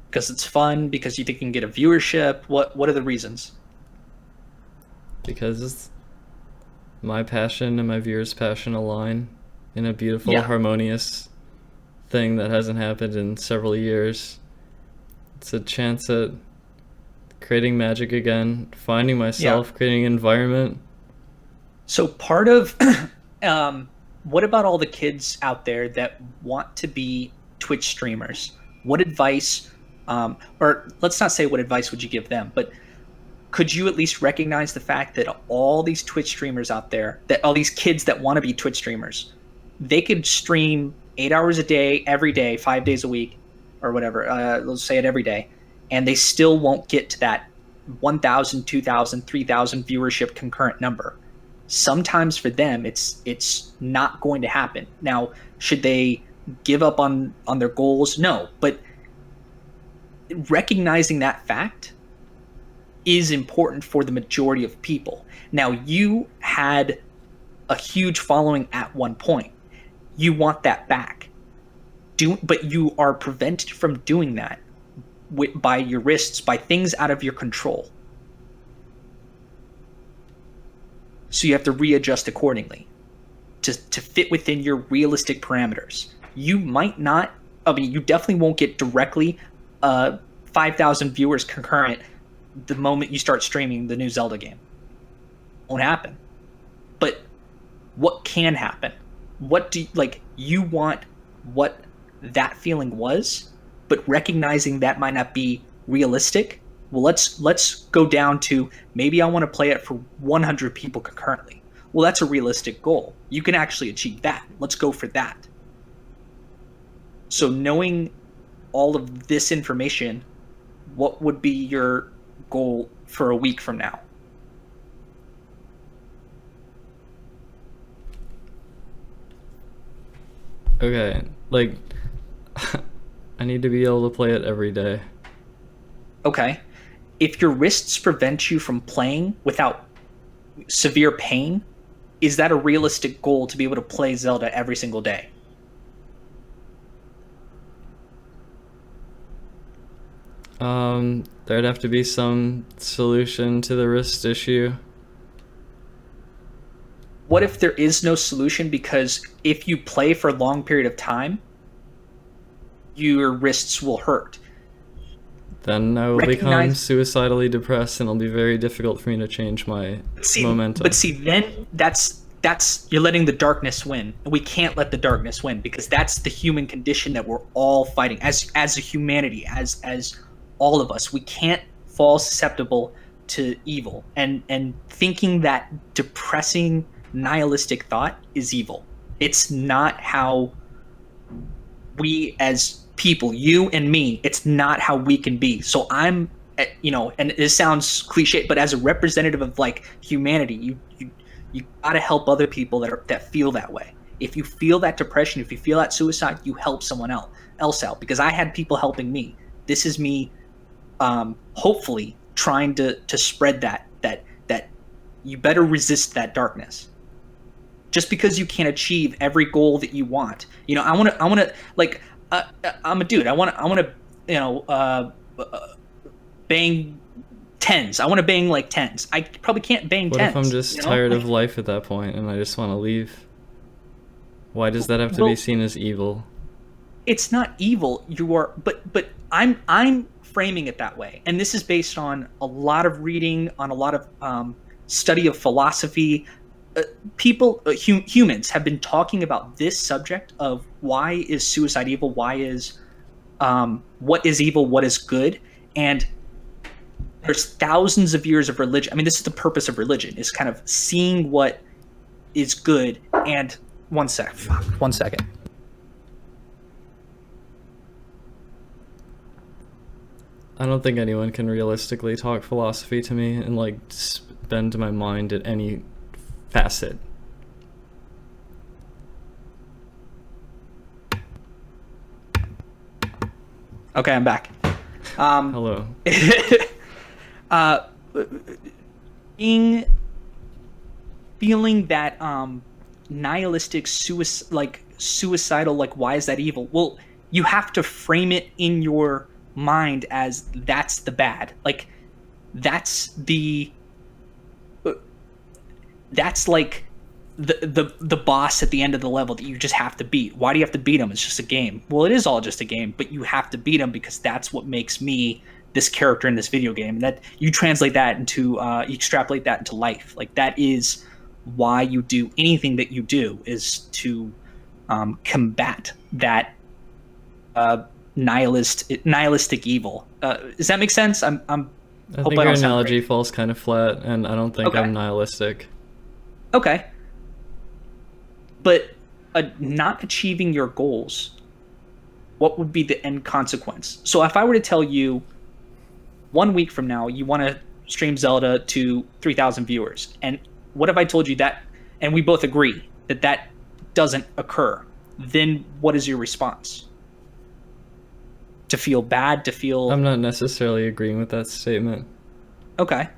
Because it's fun? Because you think you can get a viewership? What are the reasons? Because it's my passion and my viewers' passion align in a beautiful, Yeah. harmonious thing that hasn't happened in several years. It's a chance at creating magic again, finding myself, creating an environment. So part of what about all the kids out there that want to be Twitch streamers? What advice, or let's not say what advice would you give them, but could you at least recognize the fact that all these Twitch streamers out there, that all these kids that want to be Twitch streamers, they could stream 8 hours a day, every day, 5 days a week, or whatever, let's say it every day, and they still won't get to that 1,000, 2,000, 3,000 viewership concurrent number. Sometimes for them, it's not going to happen. Now, should they give up on their goals? No, but recognizing that fact is important for the majority of people. Now, you had a huge following at one point. You want that back. But you are prevented from doing that by your wrists, by things out of your control. So you have to readjust accordingly to fit within your realistic parameters. You might not, you definitely won't get directly 5,000 viewers concurrent the moment you start streaming the new Zelda game. Won't happen. But what can happen? What do you want what that feeling was, but recognizing that might not be realistic. Well, let's go down to maybe I want to play it for 100 people concurrently. Well, that's a realistic goal. You can actually achieve that. Let's go for that. So knowing all of this information, what would be your goal for a week from now? Okay, I need to be able to play it every day. Okay. If your wrists prevent you from playing without severe pain, is that a realistic goal to be able to play Zelda every single day? There'd have to be some solution to the wrist issue. What if there is no solution, because if you play for a long period of time, your wrists will hurt? Then I will become suicidally depressed, and it'll be very difficult for me to change my momentum. But see, then that's you're letting the darkness win. And we can't let the darkness win, because that's the human condition that we're all fighting as a humanity, as all of us. We can't fall susceptible to evil, and thinking that depressing nihilistic thought is evil. It's not how we as people, you and me, it's not how we can be. So I'm, and it sounds cliche, but as a representative of humanity, you gotta help other people that feel that way. If you feel that depression, if you feel that suicide, you help someone else out. Because I had people helping me. This is me, hopefully trying to spread that you better resist that darkness. Just because you can't achieve every goal that you want, I want to I'm a dude. I want to bang tens. I want to bang tens. I probably can't bang what tens. What if I'm just tired of life at that point and I just want to leave? Why does that have to be seen as evil? it's not evil. You are, but I'm framing it that way, and this is based on a lot of reading, on a lot of study of philosophy. Humans have been talking about this subject of why is suicide evil, why is what is evil, what is good, and there's thousands of years of religion. I mean, this is the purpose of religion, is kind of seeing what is good. And one second. I don't think anyone can realistically talk philosophy to me and like bend my mind at any facet. Okay, I'm back. Hello. Feeling that nihilistic suicidal, like, why is that evil? Well, you have to frame it in your mind as that's the bad. Like, that's like the boss at the end of the level that you just have to beat. Why do you have to beat him? It's just a game. Well, it is all just a game, but you have to beat him because that's what makes me this character in this video game. And that you translate that into you extrapolate that into life. Like, that is why you do anything that you do, is to combat that nihilistic evil. Does that make sense? I think your analogy falls kind of flat, and I don't think I'm nihilistic. Okay. But not achieving your goals, what would be the end consequence? So if I were to tell you 1 week from now you want to stream Zelda to 3,000 viewers, and what if I told you that, and we both agree that that doesn't occur, then what is your response? To feel bad, to feel... I'm not necessarily agreeing with that statement. Okay.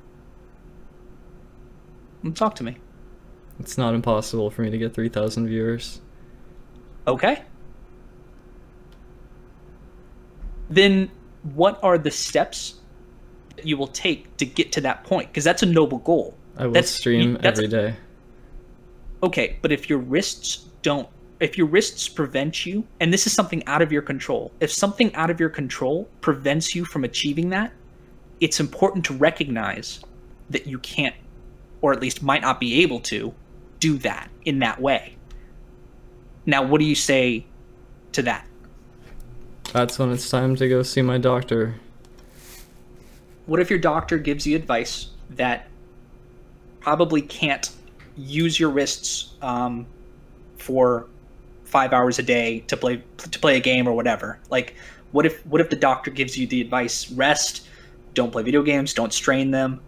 Talk to me. It's not impossible for me to get 3,000 viewers. Okay. Then what are the steps that you will take to get to that point? Because that's a noble goal. I will stream every day. Okay, but if your wrists prevent you, and this is something out of your control, if something out of your control prevents you from achieving that, it's important to recognize that you can't, or at least might not be able to, do that in that way. Now, what do you say to that? That's when it's time to go see my doctor. What if your doctor gives you advice that probably can't use your wrists for 5 hours a day to play a game or whatever? Like, what if the doctor gives you the advice, rest, don't play video games, don't strain them?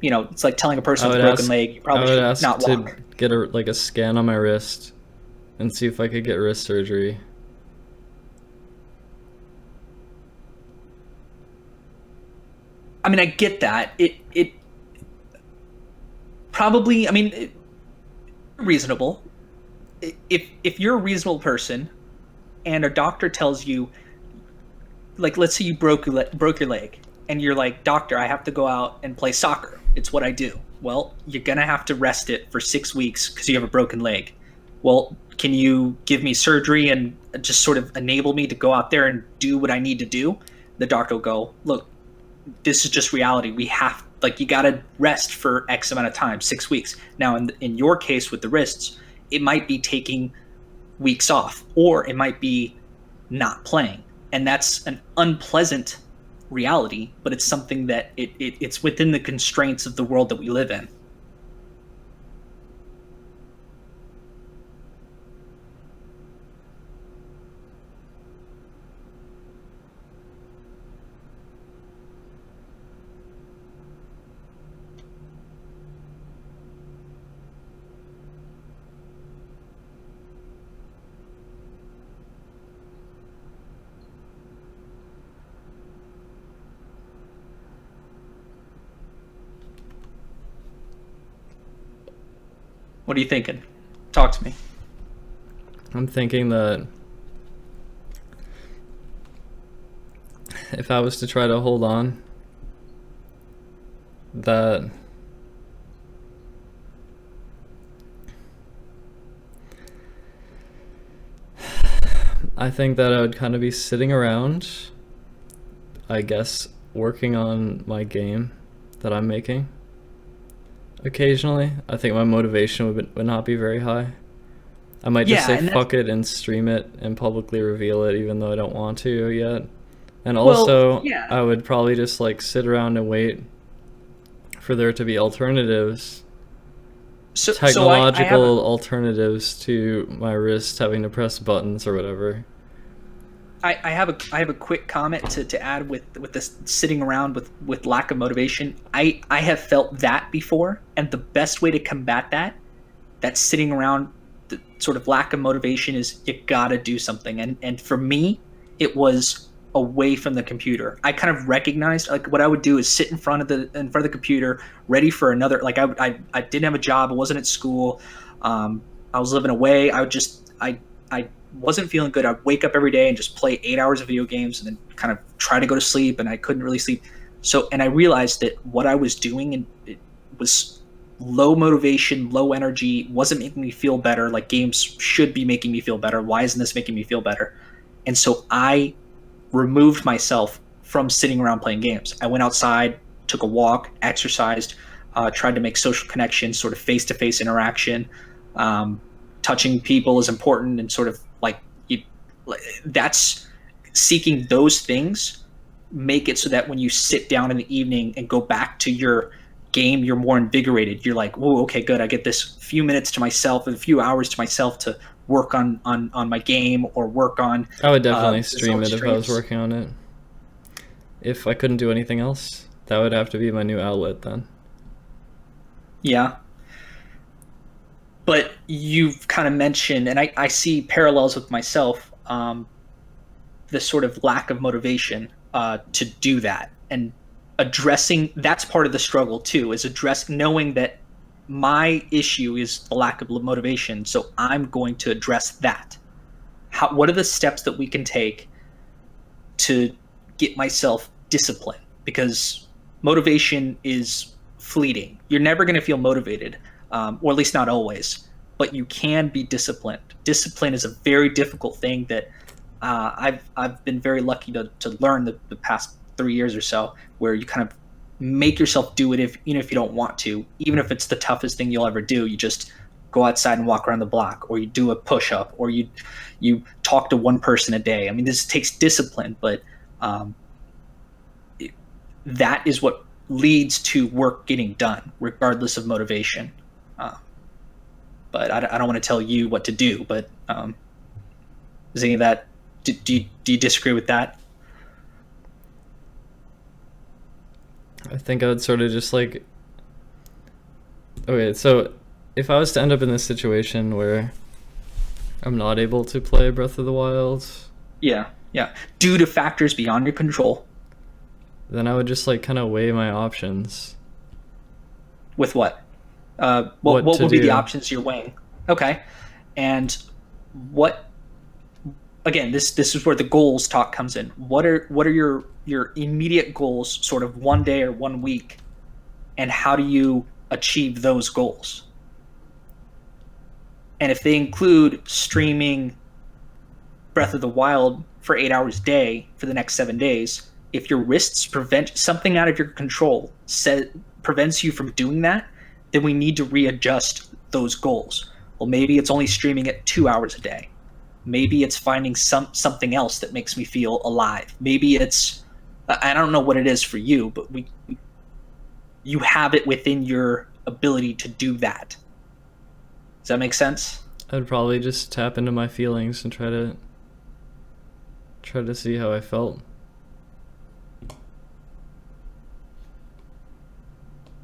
It's like telling a person with a broken leg, you probably should not walk. I would ask to get a scan on my wrist and see if I could get wrist surgery. I mean, I get that. It probably, I mean, reasonable. If you're a reasonable person and a doctor tells you, like, let's say you broke your leg, and you're like, doctor, I have to go out and play soccer. It's what I do. Well, you're going to have to rest it for 6 weeks because you have a broken leg. Well, can you give me surgery and just sort of enable me to go out there and do what I need to do? The doctor will go, look, this is just reality. We have, you got to rest for X amount of time, 6 weeks. Now, in your case with the wrists, it might be taking weeks off, or it might be not playing. And that's an unpleasant reality, but it's something that it's within the constraints of the world that we live in. What are you thinking? Talk to me. I'm thinking that if I was to try to hold on, that I think that I would kind of be sitting around, I guess, working on my game that I'm making. Occasionally, I think my motivation would not be very high. I might just Yeah, say and that's fuck it and stream it and publicly reveal it, even though I don't want to yet. And well, also, yeah. I would probably just like sit around and wait for there to be alternatives, I have a technological alternatives to my wrist having to press buttons or whatever. I have a quick comment to add with this sitting around with lack of motivation. I have felt that before, and the best way to combat that sitting around, the sort of lack of motivation, is you gotta do something. And for me, it was away from the computer. I kind of recognized, like, what I would do is sit in front of the computer, ready for another. Like, I didn't have a job. I wasn't at school. I was living away. I wasn't feeling good. I'd wake up every day and just play 8 hours of video games and then kind of try to go to sleep, and I couldn't really sleep. So, and I realized that what I was doing, and it was low motivation, low energy, wasn't making me feel better. Like, games should be making me feel better. Why isn't this making me feel better? And so I removed myself from sitting around playing games. I went outside, took a walk, exercised, tried to make social connections, sort of face-to-face interaction. Touching people is important, and sort of like that's seeking those things make it so that when you sit down in the evening and go back to your game, you're more invigorated. You're like, whoa, okay, good. I get this few minutes to myself, a few hours to myself to work on my game, or work on I would definitely this stream old it if I was streams. working on it. If I couldn't do anything else, that would have to be my new outlet then. Yeah. But you've kind of mentioned, and I see parallels with myself, this sort of lack of motivation to do that. And addressing that's part of the struggle too, is knowing that my issue is the lack of motivation. So I'm going to address that. What are the steps that we can take to get myself disciplined? Because motivation is fleeting. You're never going to feel motivated, or at least not always, but you can be disciplined. Discipline is a very difficult thing that I've been very lucky to learn the past 3 years or so, where you kind of make yourself do it, even if you don't want to, even if it's the toughest thing you'll ever do. You just go outside and walk around the block, or you do a push-up, or you talk to one person a day. I mean, this takes discipline, but that is what leads to work getting done, regardless of motivation. But I don't want to tell you what to do. But is any of that? Do you disagree with that? I think I would sort of just like. Okay, so if I was to end up in this situation where I'm not able to play Breath of the Wild, Yeah. Due to factors beyond your control. then I would just like kind of weigh my options. With what? What What to would be the do. options you're weighing? Okay. And what? Again, this is where the goals talk comes in. What are your immediate goals, sort of one day or 1 week, and how do you achieve those goals? And if they include streaming Breath of the Wild for 8 hours a day for the next 7 days, if your wrists prevent something out of your control, prevents you from doing that, then we need to readjust those goals. Well, maybe it's only streaming it 2 hours a day. Maybe it's finding something else that makes me feel alive. Maybe it's, I don't know what it is for you, but you have it within your ability to do that. Does that make sense? I'd probably just tap into my feelings and try to see how I felt.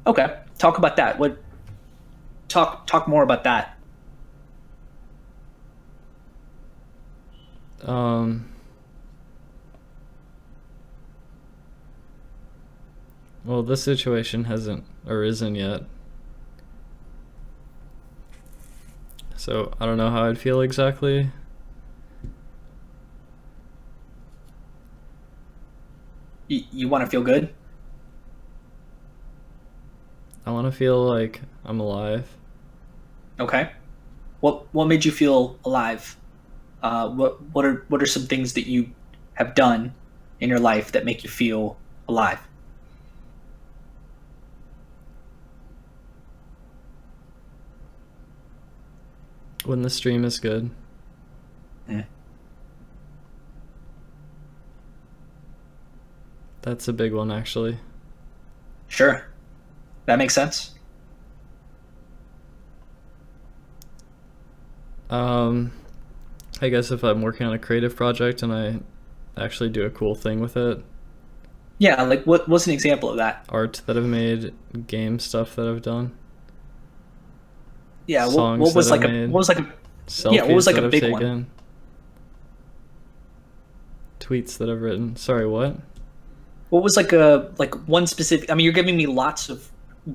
Okay, talk about that. Talk more about that. Well, this situation hasn't arisen yet, so I don't know how I'd feel exactly. You want to feel good? I want to feel like I'm alive. Okay. What made you feel alive What are some things that you have done in your life that make you feel alive? When the stream is good. Mm. That's a big one, actually. Sure, that makes sense. I guess if I'm working on a creative project and I actually do a cool thing with it, Yeah, like what's an example of that? art that I've made, game stuff that I've done, Yeah, songs what was that I've like a made, what was like a yeah, what was selfies like that a I've big one? taken, tweets that I've written. Sorry, what? What was like one specific? I mean, you're giving me lots of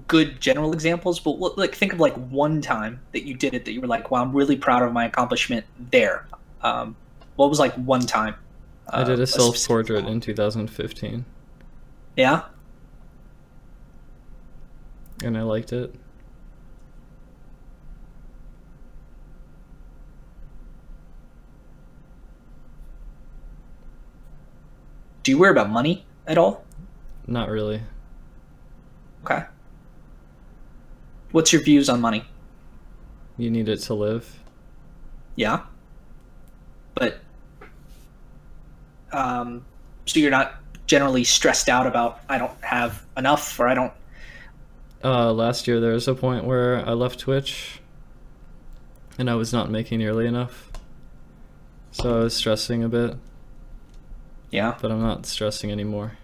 good general examples, but like think of like one time that you did it that you were like, "Wow, I'm really proud of my accomplishment there." What was like one time? I did a A specific self-portrait moment. in 2015 Yeah. and I liked it. Do you worry about money at all? Not really. Okay. What's your views on money? You need it to live. Yeah, but so you're not generally stressed out about I don't have enough or I don't. Last year there was a point where I left Twitch and I was not making nearly enough. So I was stressing a bit, Yeah. but I'm not stressing anymore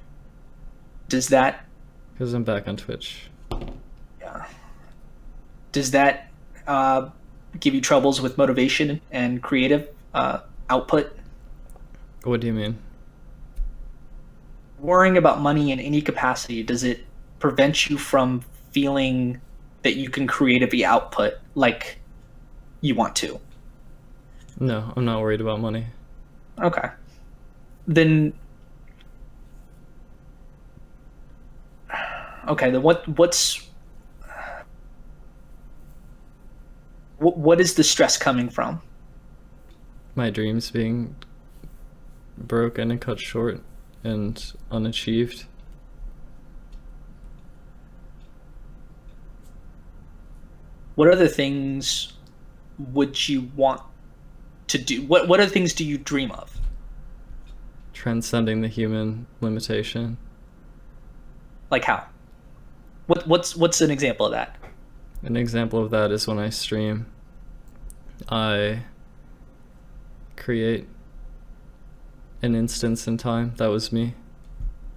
Does that because I'm back on Twitch. yeah. Does that uh, give you troubles with motivation and creative output? What do you mean? Worrying about money in any capacity, does it prevent you from feeling that you can creatively output like you want to? No, I'm not worried about money. Okay. Then okay, then what is the stress coming from? My dreams being broken and cut short and unachieved. What other things would you want to do? What other things do you dream of? Transcending the human limitation. Like how? What's an example of that? An example of that is when I stream, I create an instance in time that was me,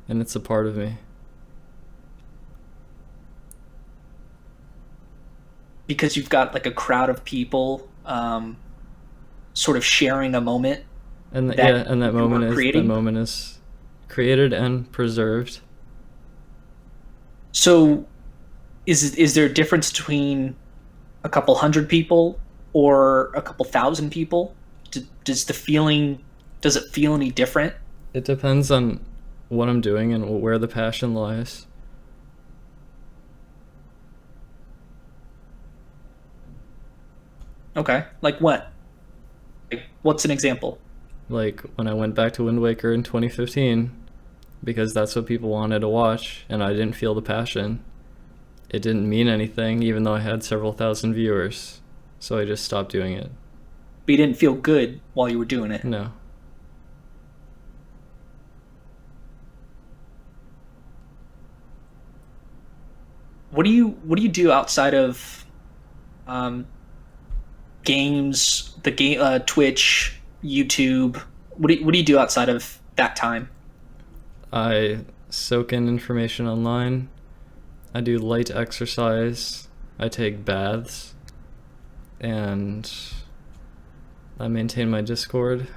and it's a part of me. Because you've got like a crowd of people sort of sharing a moment And that yeah, and that you were moment creating. is created and preserved. So is there a difference between a couple hundred people or a couple thousand people? Does it feel any different? It depends on what I'm doing and where the passion lies. Okay. Like what? Like what's an example? Like when I went back to Wind Waker in 2015, because that's what people wanted to watch, and I didn't feel the passion. It didn't mean anything, even though I had several thousand viewers. So I just stopped doing it. But you didn't feel good while you were doing it. No. What do you do outside of um, games, the game, Twitch, YouTube? What do you do outside of that time? I soak in information online. I do light exercise. I take baths. And I maintain my Discord.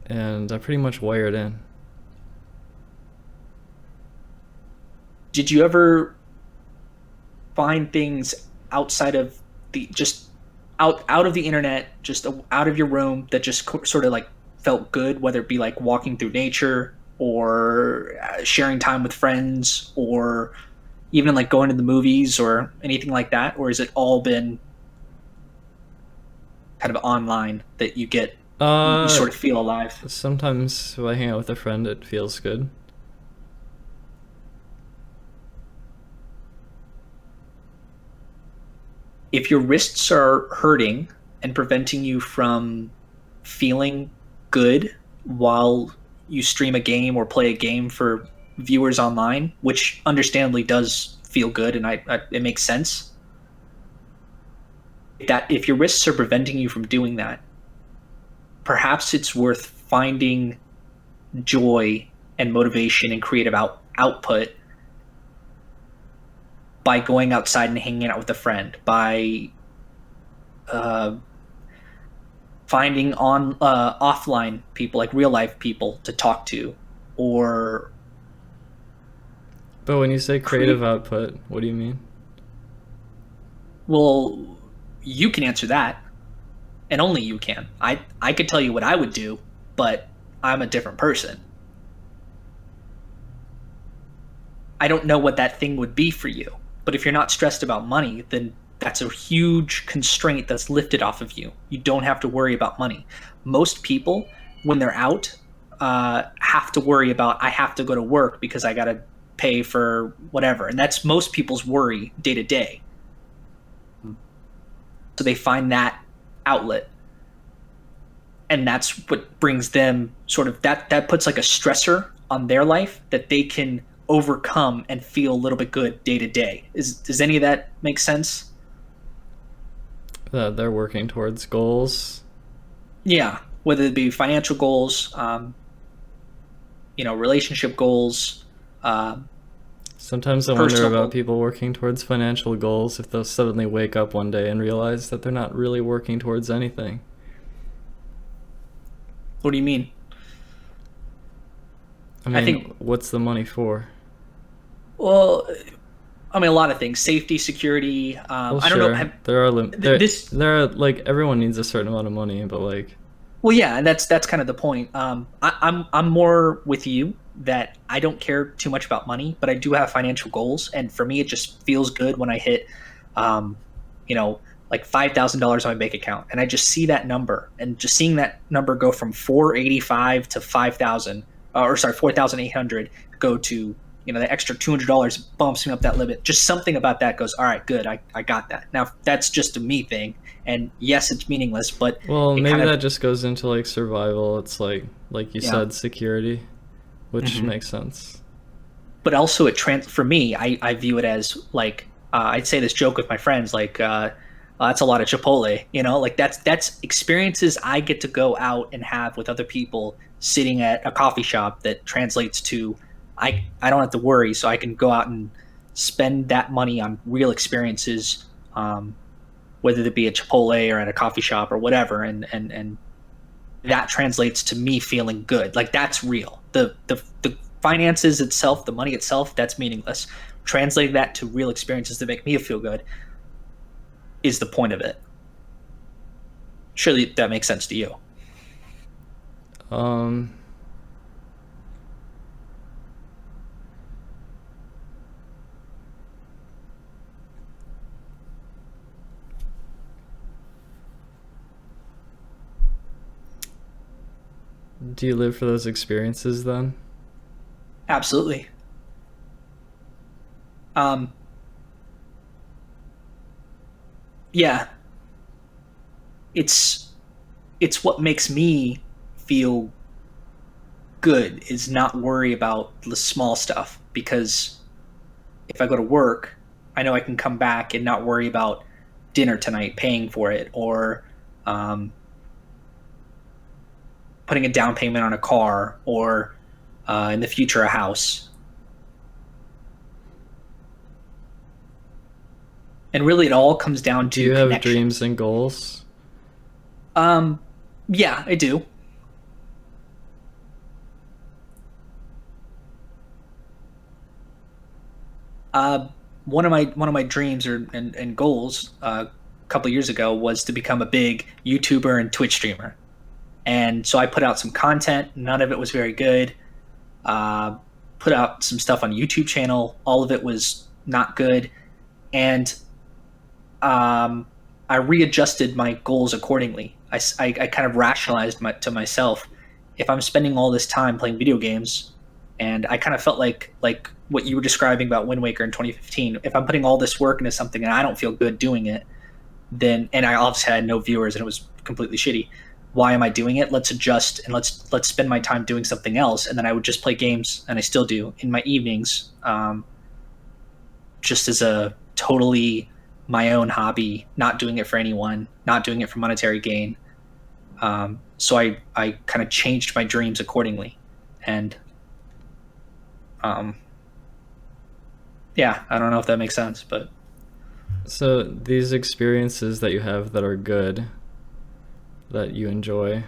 And I pretty much wire it in. Did you ever find things outside of the just out of the internet, just out of your room that just sort of like felt good, whether it be like walking through nature or sharing time with friends or even like going to the movies or anything like that, or has it all been kind of online that you get, you Uh, sort of feel alive? Sometimes if I hang out with a friend, it feels good. If your wrists are hurting and preventing you from feeling good while you stream a game or play a game for viewers online, which understandably does feel good, and it makes sense. That if your wrists are preventing you from doing that, perhaps it's worth finding joy and motivation and creative output by going outside and hanging out with a friend, by uh, finding on offline people, like real life people to talk to, or But when you say creative output, what do you mean? well, you can answer that, and only you can. I could tell you what I would do, but I'm a different person. I don't know what that thing would be for you. But if you're not stressed about money, then that's a huge constraint that's lifted off of you. You don't have to worry about money. Most people, when they're out, have to worry about, I have to go to work because I got to pay for whatever. And that's most people's worry day to day. So they find that outlet. And that's what brings them sort of, that puts like a stressor on their life that they can overcome and feel a little bit good day to day. Does any of that make sense? That they're working towards goals. Yeah, whether it be financial goals, relationship goals. Sometimes I wonder Personal. about people working towards financial goals if they'll suddenly wake up one day and realize that they're not really working towards anything. What do you mean? I mean, think- what's the money for? Well, I mean, a lot of things: safety, security. Well, I don't sure, know. there are This. there are like everyone needs a certain amount of money, but like Well, yeah, and that's kind of the point. I'm more with you that I don't care too much about money, but I do have financial goals, and for me, it just feels good when I hit, um, like $5,000 on my bank account, and I just see that number, and just seeing that number go from 485 to 5,000, or sorry, 4,800, go to the extra $200 bumps me up that limit. Just something about that goes, all right, good, I got that. Now that's just a me thing, and yes, it's meaningless, but well, it maybe kind of, that just goes into like survival. It's like you Yeah. said, security, which Mhm. makes sense. but also for me, I view it as like, I'd say this joke with my friends, like, that's a lot of Chipotle, like that's experiences I get to go out and have with other people sitting at a coffee shop that translates to, I don't have to worry, so I can go out and spend that money on real experiences, whether it be at Chipotle or at a coffee shop or whatever, and that translates to me feeling good. Like that's real. The finances itself, the money itself, that's meaningless. Translating that to real experiences that make me feel good is the point of it. Surely that makes sense to you. Um, do you live for those experiences then? Absolutely. Um, yeah, it's what makes me feel good is not worry about the small stuff, because if I go to work, I know I can come back and not worry about dinner tonight, paying for it, or um, putting a down payment on a car, or in the future a house. And really, it all comes down to Do you have connection. dreams and goals? Yeah, I do. One of my dreams and goals a couple of years ago was to become a big YouTuber and Twitch streamer, and so I put out some content. None of it was very good. Uh, Put out some stuff on YouTube channel. All of it was not good, and um, I readjusted my goals accordingly. I kind of rationalized to myself, if I'm spending all this time playing video games, and I kind of felt like what you were describing about Wind Waker in 2015. If I'm putting all this work into something and I don't feel good doing it, then, and I obviously had no viewers and it was completely shitty. Why am I doing it? Let's adjust and let's spend my time doing something else. And then I would just play games, and I still do in my evenings, just as a totally my own hobby, not doing it for anyone, not doing it for monetary gain. So I kind of changed my dreams accordingly. And yeah, I don't know if that makes sense, but So these experiences that you have that are good, that you enjoy,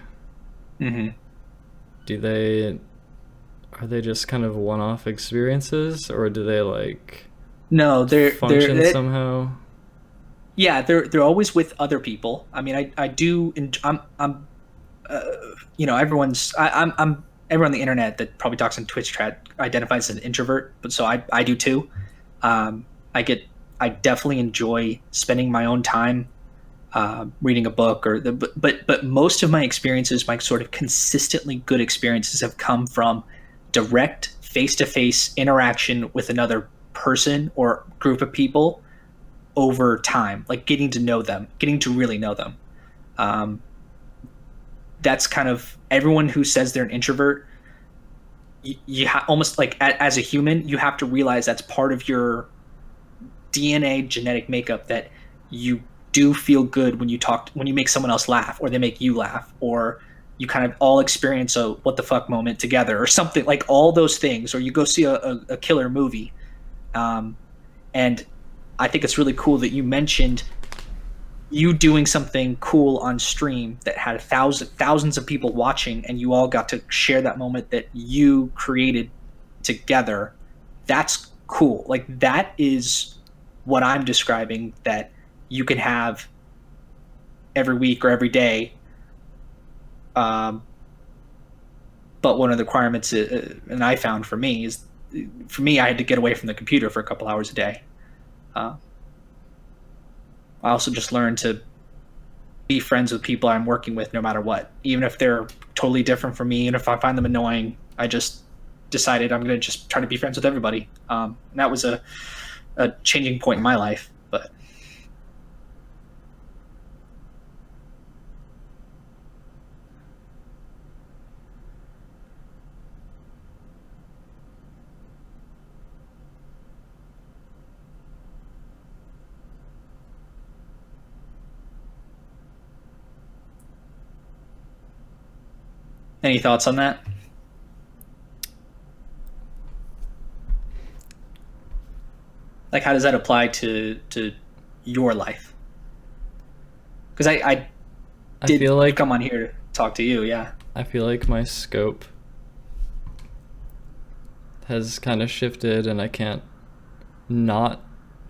mhm. are they just kind of one-off experiences, or do they like No, function somehow? yeah, they're always with other people. I mean, I do. I'm everyone's I'm everyone on the internet that probably talks in Twitch chat identifies as an introvert, but so I do too. Um, I definitely enjoy spending my own time reading a book, but most of my experiences, my sort of consistently good experiences, have come from direct face-to-face interaction with another person or group of people over time, like getting to know them, getting to really know them. Um, that's kind of everyone who says they're an introvert. Almost like as a human, you have to realize that's part of your DNA genetic makeup, that you do feel good when you make someone else laugh, or they make you laugh, or you kind of all experience a what the fuck moment together, or something like all those things, or you go see a killer movie. And I think it's really cool that you mentioned you doing something cool on stream that had thousands of people watching, and you all got to share that moment that you created together. That's cool. Like, that is what I'm describing, that you can have every week or every day. But one of the requirements, and I found for me, is I had to get away from the computer for a couple hours a day. I also just learned to be friends with people I'm working with no matter what, even if they're totally different from me, and if I find them annoying. I just decided I'm going to just try to be friends with everybody. And that was a changing point in my life. But any thoughts on that? Like, how does that apply to your life? Because I did feel like come on here to talk to you. Yeah. I feel like my scope has kind of shifted, and I can't not.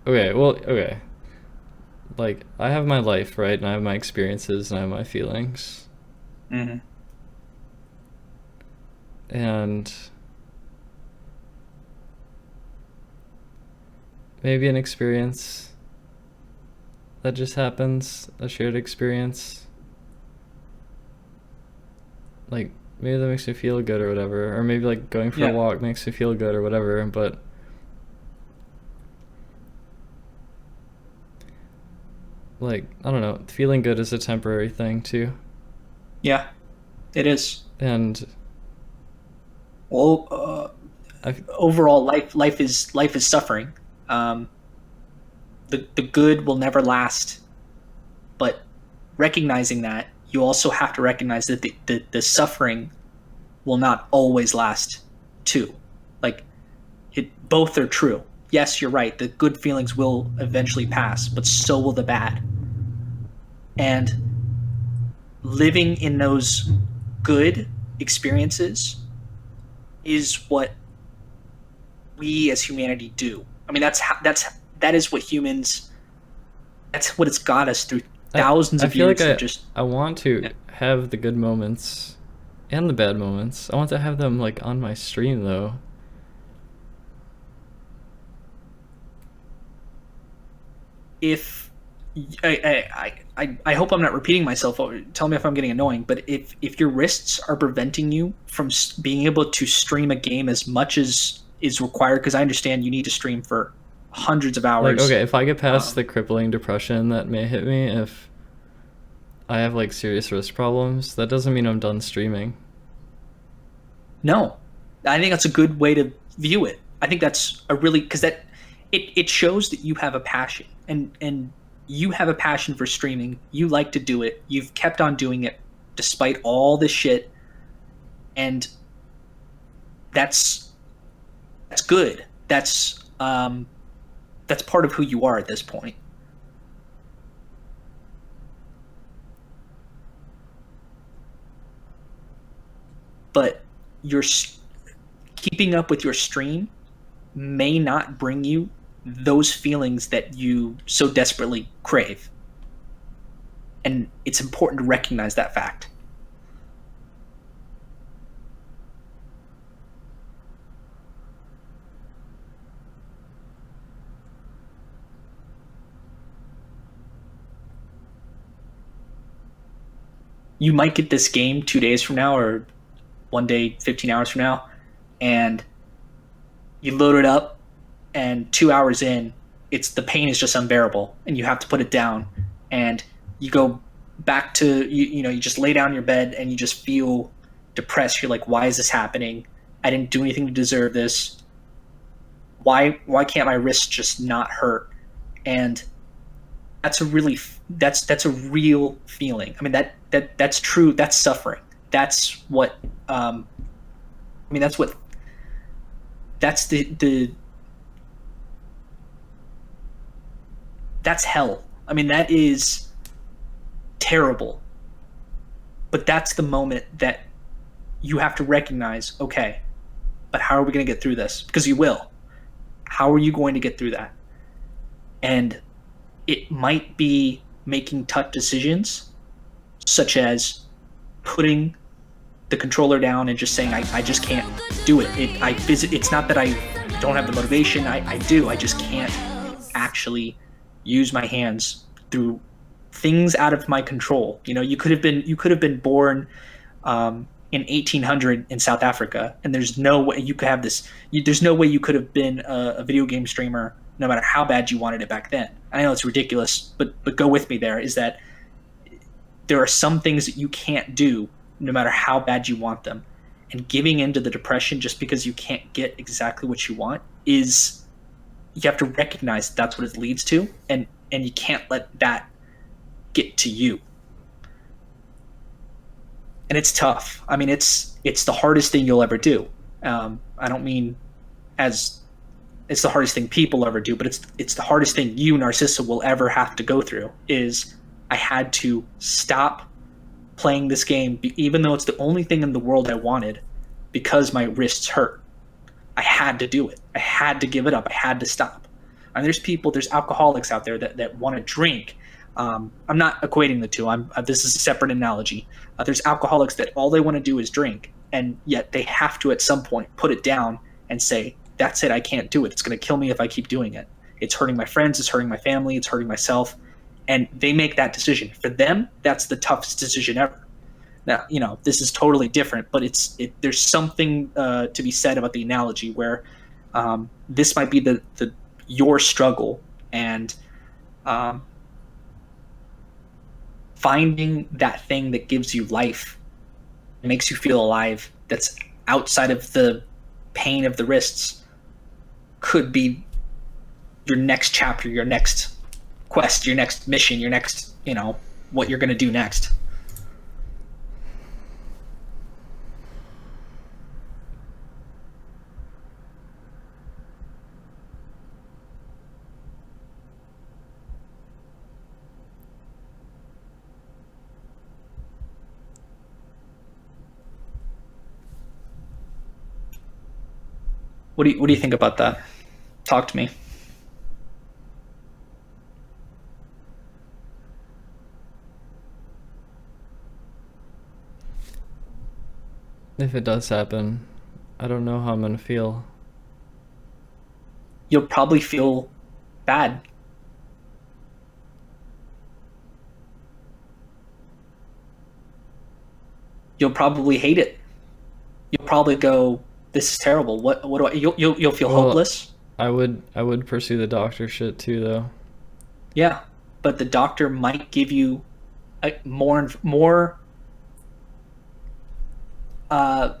Okay. Like, I have my life, right? And I have my experiences, and I have my feelings. Mm-hmm. And maybe an experience that just happens, a shared experience. Like, maybe that makes me feel good or whatever. Or maybe, like, going for a walk makes me feel good or whatever. But like, I don't know, feeling good is a temporary thing too. Yeah, it is. And well, overall, life is suffering. The good will never last, but recognizing that, you also have to recognize that the suffering will not always last too. Like, both are true. Yes, you're right. The good feelings will eventually pass, but so will the bad. And living in those good experiences is what we as humanity do. I mean, that is what humans. That's what it's got us through thousands of years. I want to have the good moments and the bad moments. I want to have them, like, on my stream though. If I hope I'm not repeating myself. Tell me if I'm getting annoying. But if your wrists are preventing you from being able to stream a game as much as is required, because I understand you need to stream for hundreds of Like, hours. okay, if I get past Um, the crippling depression that may hit me if I have like serious wrist problems, that doesn't mean I'm done streaming. no, I think that's a good way to view it. I think that's a really because it shows that you have a passion and you have a passion for streaming. You like to do it. You've kept on doing it despite all this shit, and that's that's good. That's part of who you are at this point. But you're keeping up with your stream may not bring you those feelings that you so desperately crave. And it's important to recognize that fact. You might get this game 2 days from now or one day, 15 hours from now, and you load it up, and 2 hours in, it's the pain is just unbearable, and you have to put it down, and you go back to you just lay down in your bed and you just feel depressed. You're like, why is this happening? I didn't do anything to deserve this. Why can't my wrist just not hurt? And that's a real feeling. I mean that's true. That's suffering. That's what I mean. That's the that's hell. I mean that is terrible. But that's the moment that you have to recognize. Okay, but how are we going to get through this? Because you will. How are you going to get through that? And it might be making tough decisions, such as putting the controller down and just saying, I just can't do it. It's not that I don't have the motivation. I do. I just can't actually use my hands through things out of my control. You could have been born in 1800 in South Africa, and there's no way you could have this. There's no way you could have been a video game streamer, no matter how bad you wanted it back then. I know it's ridiculous, but go with me. There is that there are some things that you can't do, no matter how bad you want them, and giving into the depression just because you can't get exactly what you want is you have to recognize that's what it leads to, and you can't let that get to you. And it's tough. I mean, it's the hardest thing you'll ever do. I don't mean as it's the hardest thing people ever do, but it's the hardest thing you, Narcissa, will ever have to go through. Is I had to stop playing this game, even though it's the only thing in the world I wanted, because my wrists hurt. I had to do it. I had to give it up. I had to stop. And there's alcoholics out there that want to drink. I'm not equating the two. This is a separate analogy. There's alcoholics that all they want to do is drink, and yet they have to at some point put it down and say, that's it, I can't do it. It's going to kill me if I keep doing it. It's hurting my friends, it's hurting my family, it's hurting myself. And they make that decision. For them, that's the toughest decision ever. Now, this is totally different, but there's something to be said about the analogy where this might be your struggle, and finding that thing that gives you life, makes you feel alive, that's outside of the pain of the wrists, could be your next chapter, your next quest, your next mission, your next, what you're going to do next. What do you think about that? Talk to me. If it does happen, I don't know how I'm gonna feel. You'll probably feel bad. You'll probably hate it. You'll probably go, "This is terrible. What do I?" You'll feel Well, hopeless. I would pursue the doctor shit too, though. Yeah, but the doctor might give you more uh,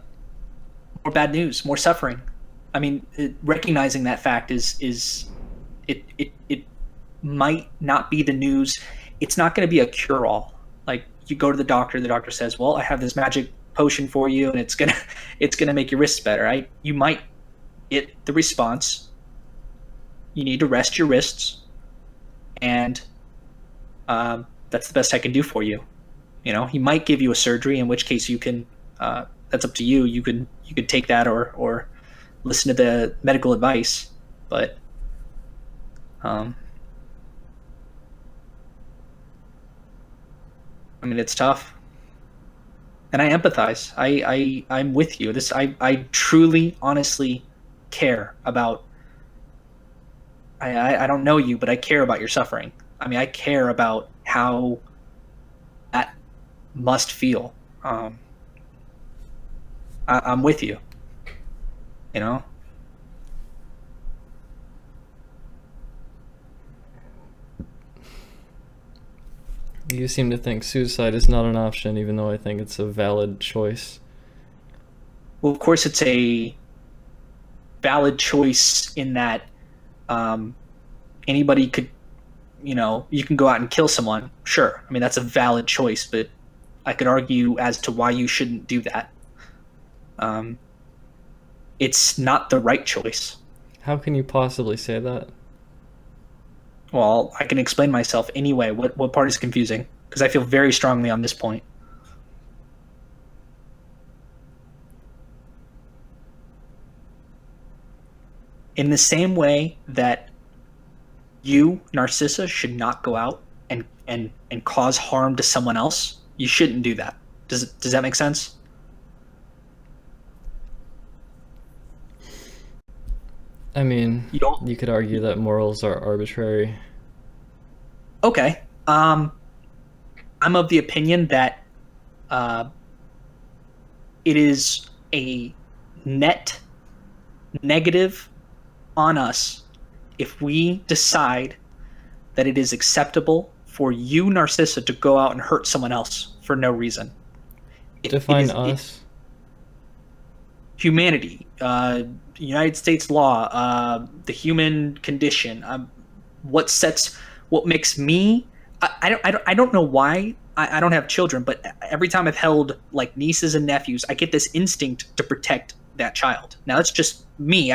more bad news, more suffering. I mean, recognizing that fact is it might not be the news. It's not going to be a cure all. Like you go to the doctor says, "Well, I have this magic potion for you, and it's gonna make your wrists better." Right? You might get the response. You need to rest your wrists, and that's the best I can do for you. He might give you a surgery, in which case you can. That's up to you. You could take that or listen to the medical advice, but um, I mean it's tough, and I empathize. I'm with you. I truly, honestly care about. I don't know you, but I care about your suffering. I mean, I care about how that must feel. Um, I'm with you. You know. You seem to think suicide is not an option, even though I think it's a valid choice. Well, of course, it's a valid choice in that um, anybody could, you can go out and kill someone. Sure. I mean, that's a valid choice, but I could argue as to why you shouldn't do that. Um, it's not the right choice. How can you possibly say that? Well, I can explain myself anyway. What part is confusing? Because I feel very strongly on this point. In the same way that you, Narcissa, should not go out and cause harm to someone else, you shouldn't do that. Does that make sense? I mean, You don't. you could argue that morals are arbitrary. Okay. I'm of the opinion that uh, it is a net negative on us if we decide that it is acceptable for you, Narcissa, to go out and hurt someone else for no reason. Define us. Humanity, United States law, the human condition. What makes me. I don't know why. I don't have children, but every time I've held like nieces and nephews, I get this instinct to protect that child. Now that's just me.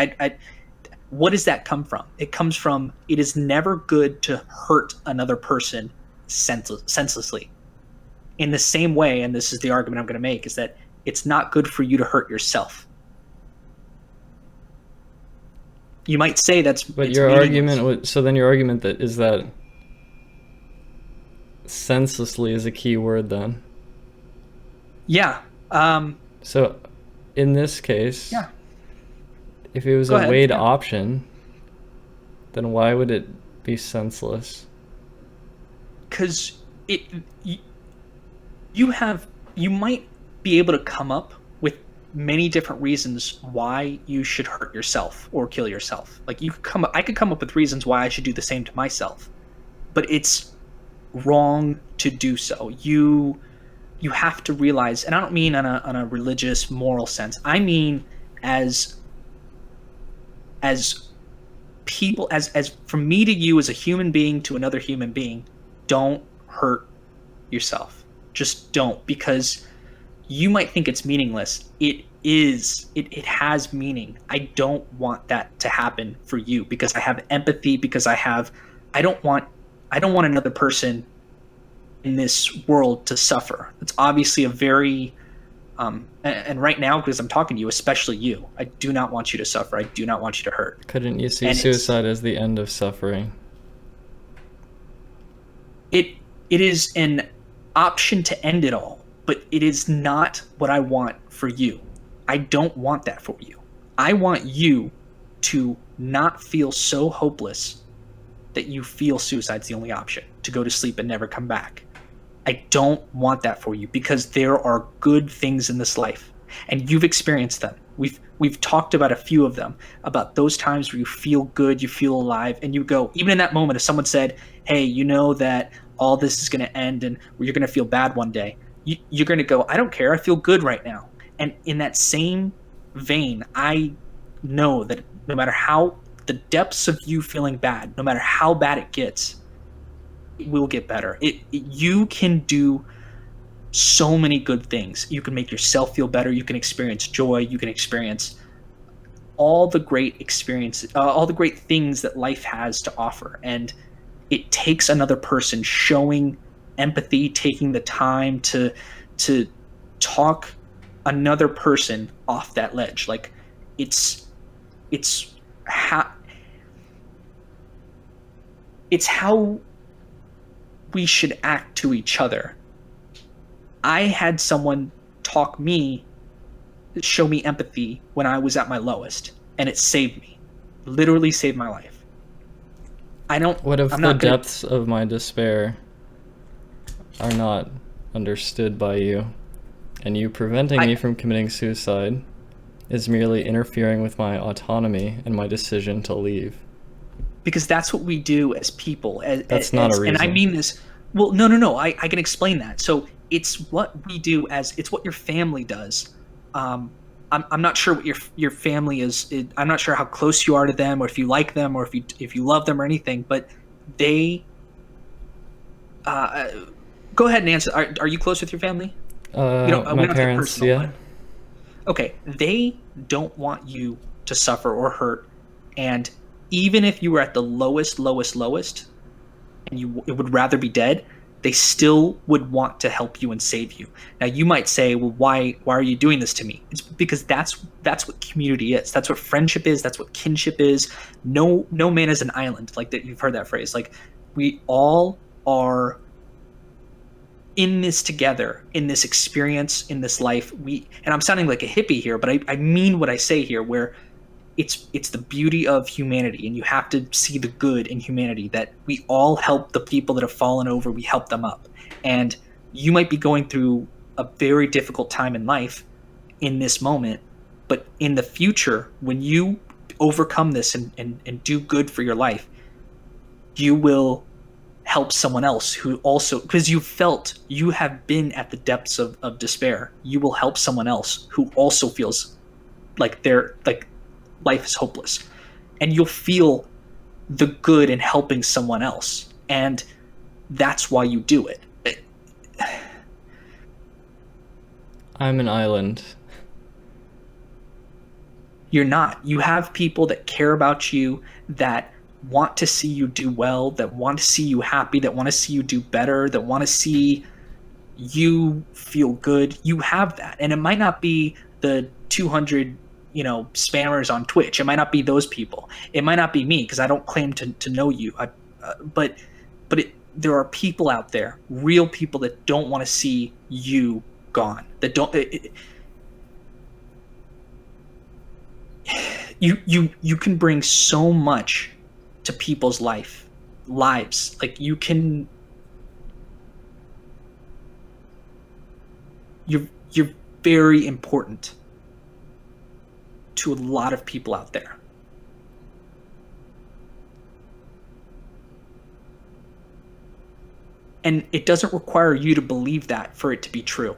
What does that come from? It comes from it is never good to hurt another person senselessly. In the same way, and this is the argument I'm going to make, is that it's not good for you to hurt yourself. You might say But your argument so then your argument that is that senselessly is a key word then. Yeah. So in this case, Yeah. if it was Go a ahead, weighed yeah. option, then why would it be senseless? Because you might be able to come up with many different reasons why you should hurt yourself or kill yourself. Like I could come up with reasons why I should do the same to myself, but it's wrong to do so. You have to realize, and I don't mean on a religious moral sense. I mean as people, as from me to you, as a human being to another human being, don't hurt yourself. Just don't, because you might think it's meaningless. It is. It has meaning. I don't want that to happen for you, because I have empathy, because I don't want another person in this world to suffer. It's obviously a very and right now, because I'm talking to you, especially you, I do not want you to suffer. I do not want you to hurt. Couldn't you see And suicide as the end of suffering? It is an option to end it all, but it is not what I want for you. I don't want that for you. I want you to not feel so hopeless that you feel suicide's the only option, to go to sleep and never come back. I don't want that for you, because there are good things in this life, and you've experienced them. We've talked about a few of them, about those times where you feel good, you feel alive, and you go, even in that moment, if someone said, hey, you know that all this is going to end and you're going to feel bad one day, you're going to go, I don't care, I feel good right now. And in that same vein, I know that no matter how the depths of you feeling bad, no matter how bad it gets, it will get better. You can do so many good things. You can make yourself feel better. You can experience joy. You can experience all the great experiences, all the great things that life has to offer. And it takes another person showing empathy, taking the time to talk another person off that ledge. Like it's how we should act to each other. I had someone show me empathy when I was at my lowest, and it saved me. Literally saved my life. What if the depths of my despair are not understood by you, and you preventing me from committing suicide is merely interfering with my autonomy and my decision to leave? Because that's what we do as people. That's not a reason. And I mean this. Well, no. I can explain that. So it's what we do it's what your family does. I'm not sure what your family is. I'm not sure how close you are to them, or if you like them, or if you love them or anything. But they, go ahead and answer. Are you close with your family? My parents, yeah. Okay, they don't want you to suffer or hurt, and even if you were at the lowest, and you would rather be dead, they still would want to help you and save you. Now you might say, well, why are you doing this to me? It's because that's what community is. That's what friendship is. That's what kinship is. No man is an island. Like that, you've heard that phrase. Like we all are in this together, in this experience, in this life. And I'm sounding like a hippie here, but I mean what I say here, where it's the beauty of humanity, and you have to see the good in humanity, that we all help the people that have fallen over. We help them up. And you might be going through a very difficult time in life in this moment, but in the future, when you overcome this and do good for your life, you will help someone else who also, because you have been at the depths of despair, you will help someone else who also feels like life is hopeless, and you'll feel the good in helping someone else, and that's why you do it. I'm an island. You're not. You have people that care about you, that want to see you do well, that want to see you happy, that want to see you do better, that want to see you feel good. You have that, and it might not be the 200 spammers on Twitch. It might not be those people. It might not be me, because I don't claim to know you. But there are people out there, real people, that don't want to see you gone. That don't. You can bring so much to people's lives. Like you can. You're very important to a lot of people out there. And it doesn't require you to believe that for it to be true.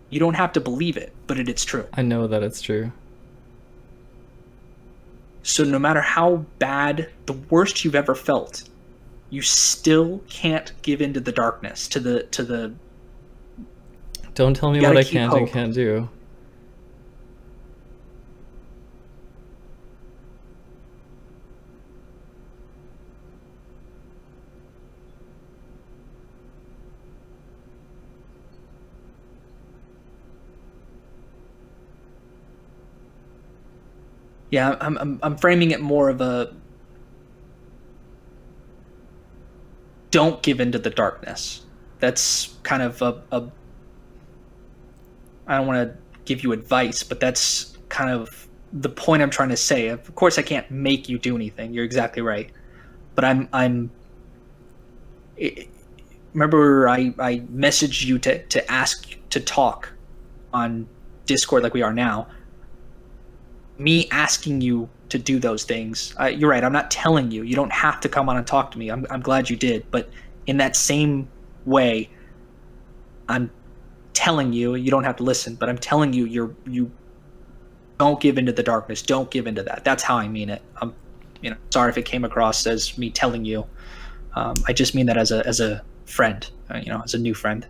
You don't have to believe it, but it's true. I know that it's true. So no matter how bad, the worst you've ever felt, you still can't give into the darkness, to the Don't tell me what I can and can't do. Yeah, I'm framing it more of a don't give into the darkness. That's kind of a I don't want to give you advice, but that's kind of the point I'm trying to say. Of course, I can't make you do anything. You're exactly right. But remember I messaged you to ask to talk on Discord like we are now. Me asking you to do those things. You're right. I'm not telling you. You don't have to come on and talk to me. I'm glad you did. But in that same way, I'm telling you, you don't have to listen, but I'm telling you, you don't give into the darkness. Don't give into that. That's how I mean it. I'm, sorry if it came across as me telling you. I just mean that as a friend, as a new friend.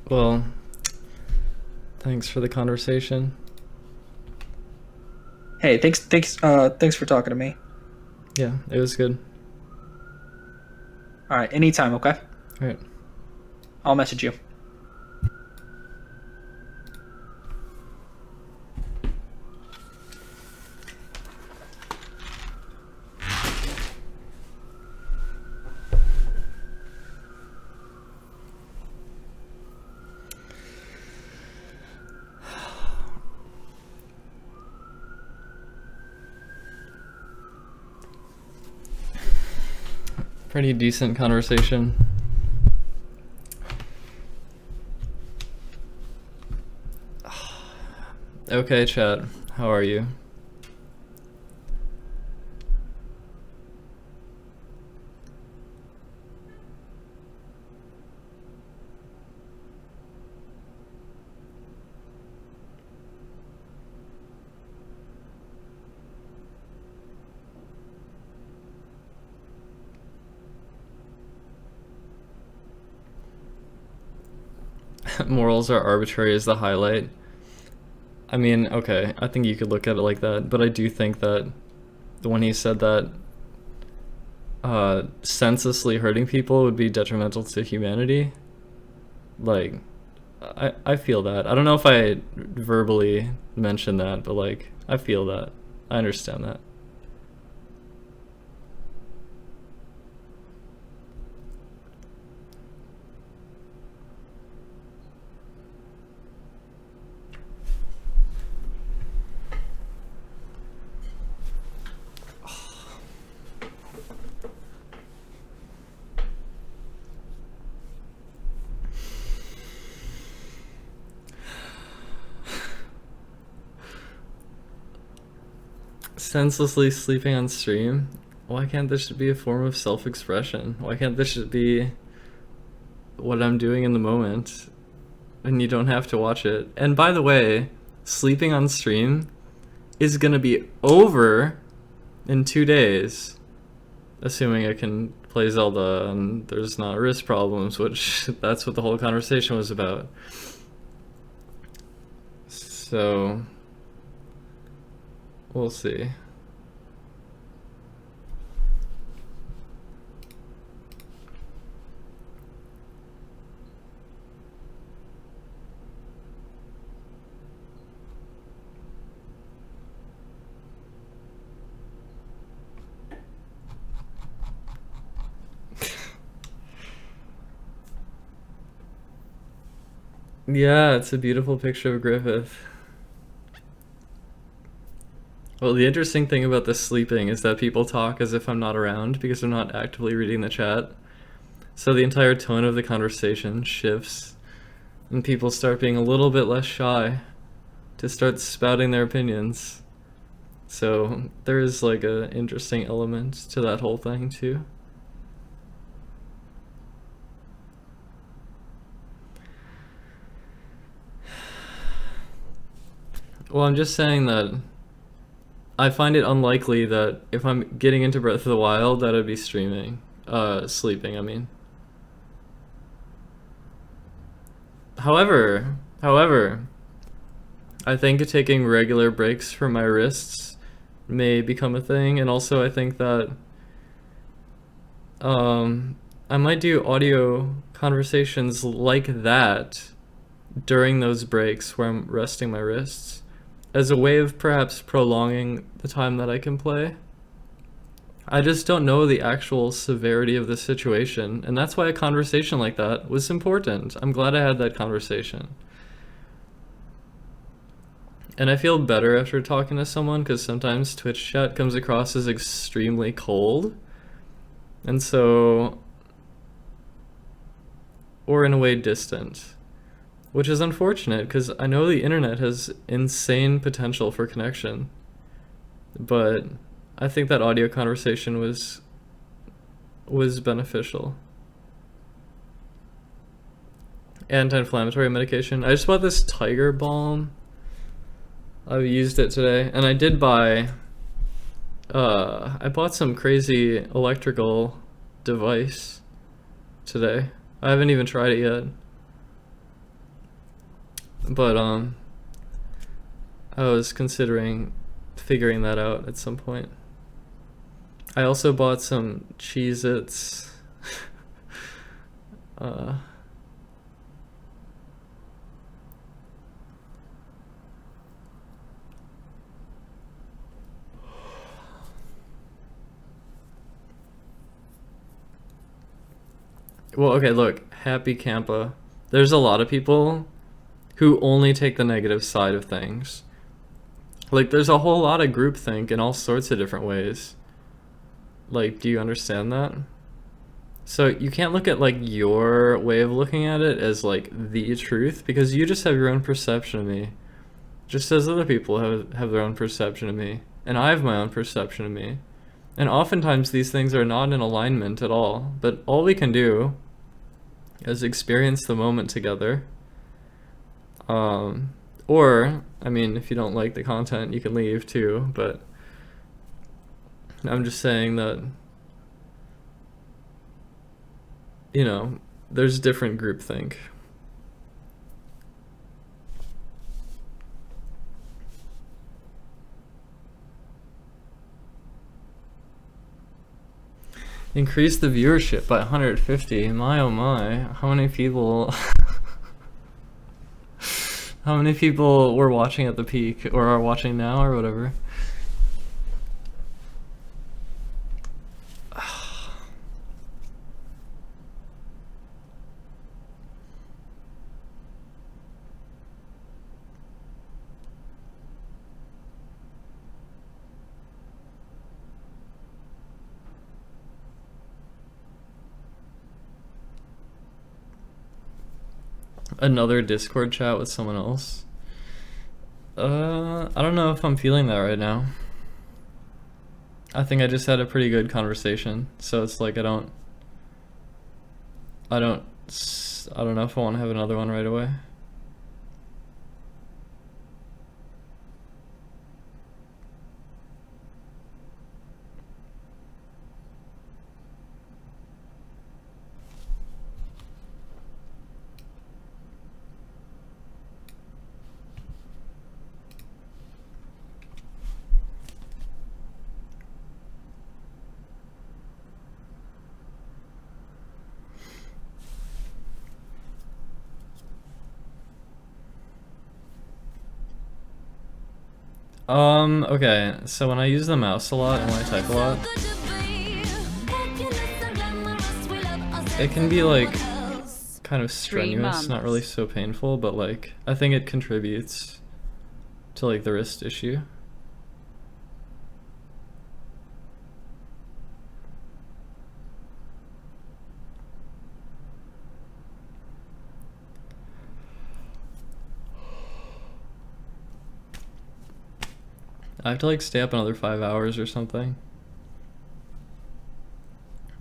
Well, thanks for the conversation. Hey, thanks for talking to me. Yeah, it was good. All right, anytime, okay? All right. I'll message you. Pretty decent conversation. Okay, chat. How are you? Morals are arbitrary is the highlight. I mean, okay, I think you could look at it like that, but I do think that when he said that senselessly hurting people would be detrimental to humanity, like, I feel that. I don't know if I verbally mentioned that, but like, I feel that. I understand that. Senselessly sleeping on stream? Why can't this be a form of self-expression? Why can't this be what I'm doing in the moment? And you don't have to watch it. And by the way, sleeping on stream is gonna be over in 2 days. Assuming I can play Zelda and there's not wrist problems, which that's what the whole conversation was about. So we'll see. Yeah, it's a beautiful picture of Griffith. Well, the interesting thing about this sleeping is that people talk as if I'm not around because I'm not actively reading the chat. So the entire tone of the conversation shifts and people start being a little bit less shy to start spouting their opinions. So there is like a interesting element to that whole thing too. Well, I'm just saying that I find it unlikely that if I'm getting into Breath of the Wild that I'd be streaming. Sleeping, I mean. However, I think taking regular breaks from my wrists may become a thing, and also I think that I might do audio conversations like that during those breaks where I'm resting my wrists as a way of perhaps prolonging the time that I can play. I just don't know the actual severity of the situation, and that's why a conversation like that was important. I'm glad I had that conversation. And I feel better after talking to someone because sometimes Twitch chat comes across as extremely cold. And so, or in a way distant, which is unfortunate because I know the internet has insane potential for connection. But I think that audio conversation was beneficial. Anti-inflammatory medication. I just bought this tiger balm. I've used it today, and I did buy I bought some crazy electrical device today. I haven't even tried it yet. But I was considering figuring that out at some point. I also bought some Cheez-Its. Well, okay, look, Happy Campa. There's a lot of people who only take the negative side of things. Like, there's a whole lot of groupthink in all sorts of different ways. Like, do you understand that? So you can't look at, like, your way of looking at it as, like, the truth, because you just have your own perception of me. Just as other people have their own perception of me. And I have my own perception of me. And oftentimes these things are not in alignment at all, but all we can do is experience the moment together. Or, I mean, if you don't like the content, you can leave too, but I'm just saying that, you know, there's different groupthink. Increase the viewership by 150. My oh my. How many people how many people were watching at the peak or are watching now or whatever? Another Discord chat with someone else. I don't know if I'm feeling that right now. I think I just had a pretty good conversation, so it's like I don't know if I want to have another one right away. Okay, so when I use the mouse a lot and when I type a lot, it can be like kind of strenuous, not really so painful, but like I think it contributes to like the wrist issue. I have to like stay up another 5 hours or something.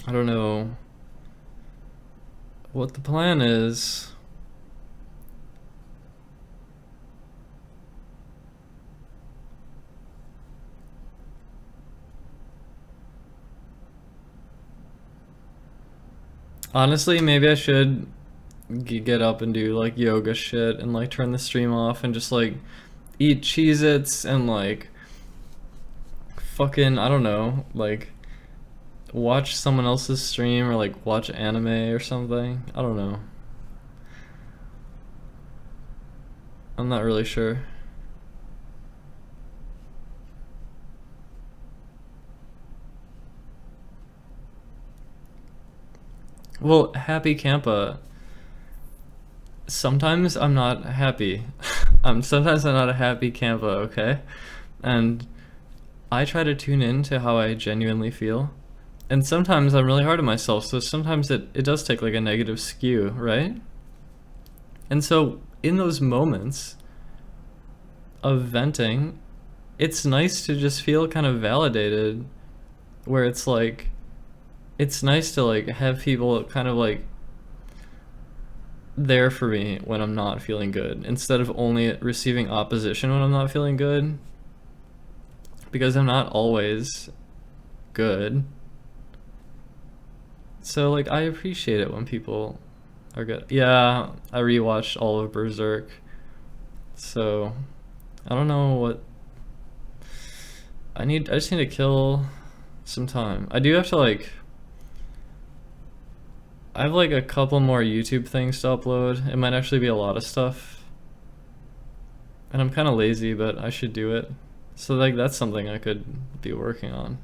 I don't know what the plan is. Honestly, maybe I should get up and do like yoga shit and like turn the stream off and just like eat Cheez-Its and like fucking, I don't know, like watch someone else's stream or like watch anime or something. I don't know. I'm not really sure. Well, Happy Campa. Sometimes I'm not happy. Sometimes I'm not a happy Canva, okay? And I try to tune in to how I genuinely feel. And sometimes I'm really hard on myself, so sometimes it does take like a negative skew, right? And so in those moments of venting, it's nice to just feel kind of validated, where it's like, it's nice to like have people kind of like there for me when I'm not feeling good, instead of only receiving opposition when I'm not feeling good, because I'm not always good. So like I appreciate it when people are good. Yeah, I rewatched all of Berserk. So I don't know what I just need to kill some time. I do have to like I have like a couple more YouTube things to upload. It might actually be a lot of stuff. And I'm kind of lazy, but I should do it. So like that's something I could be working on.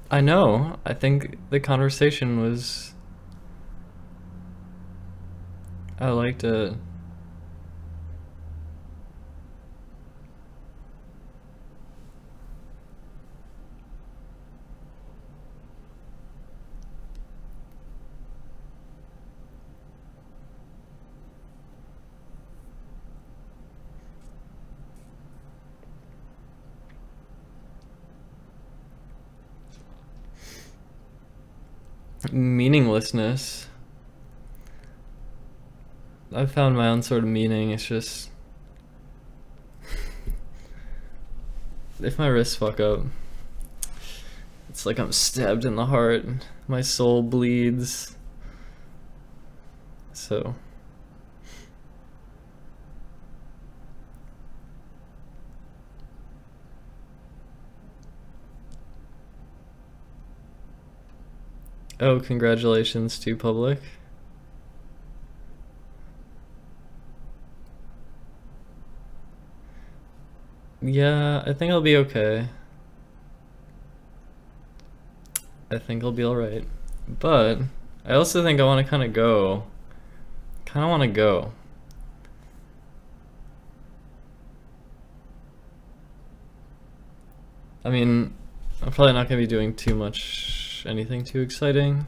I know. I think the conversation was. I liked it. Meaninglessness. I've found my own sort of meaning. It's just. If my wrists fuck up, it's like I'm stabbed in the heart. My soul bleeds. So. Oh, congratulations to public. Yeah, I think I'll be okay. I think I'll be alright. But I also think I want to kind of go. Kind of want to go. I mean, I'm probably not going to be doing too much, anything too exciting.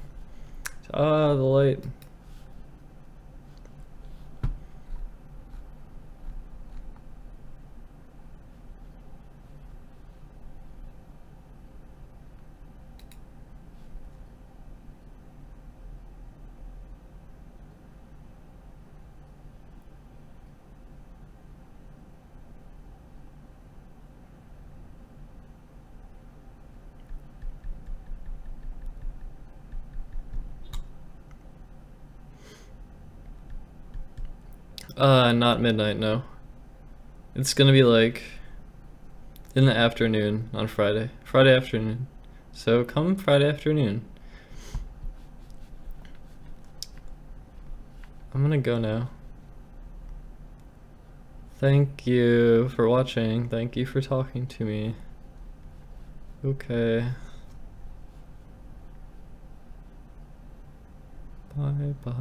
Ah, the light. Not midnight, no. It's gonna be like in the afternoon on Friday. Friday afternoon. So come Friday afternoon. I'm gonna go now. Thank you for watching. Thank you for talking to me. Okay. Bye bye.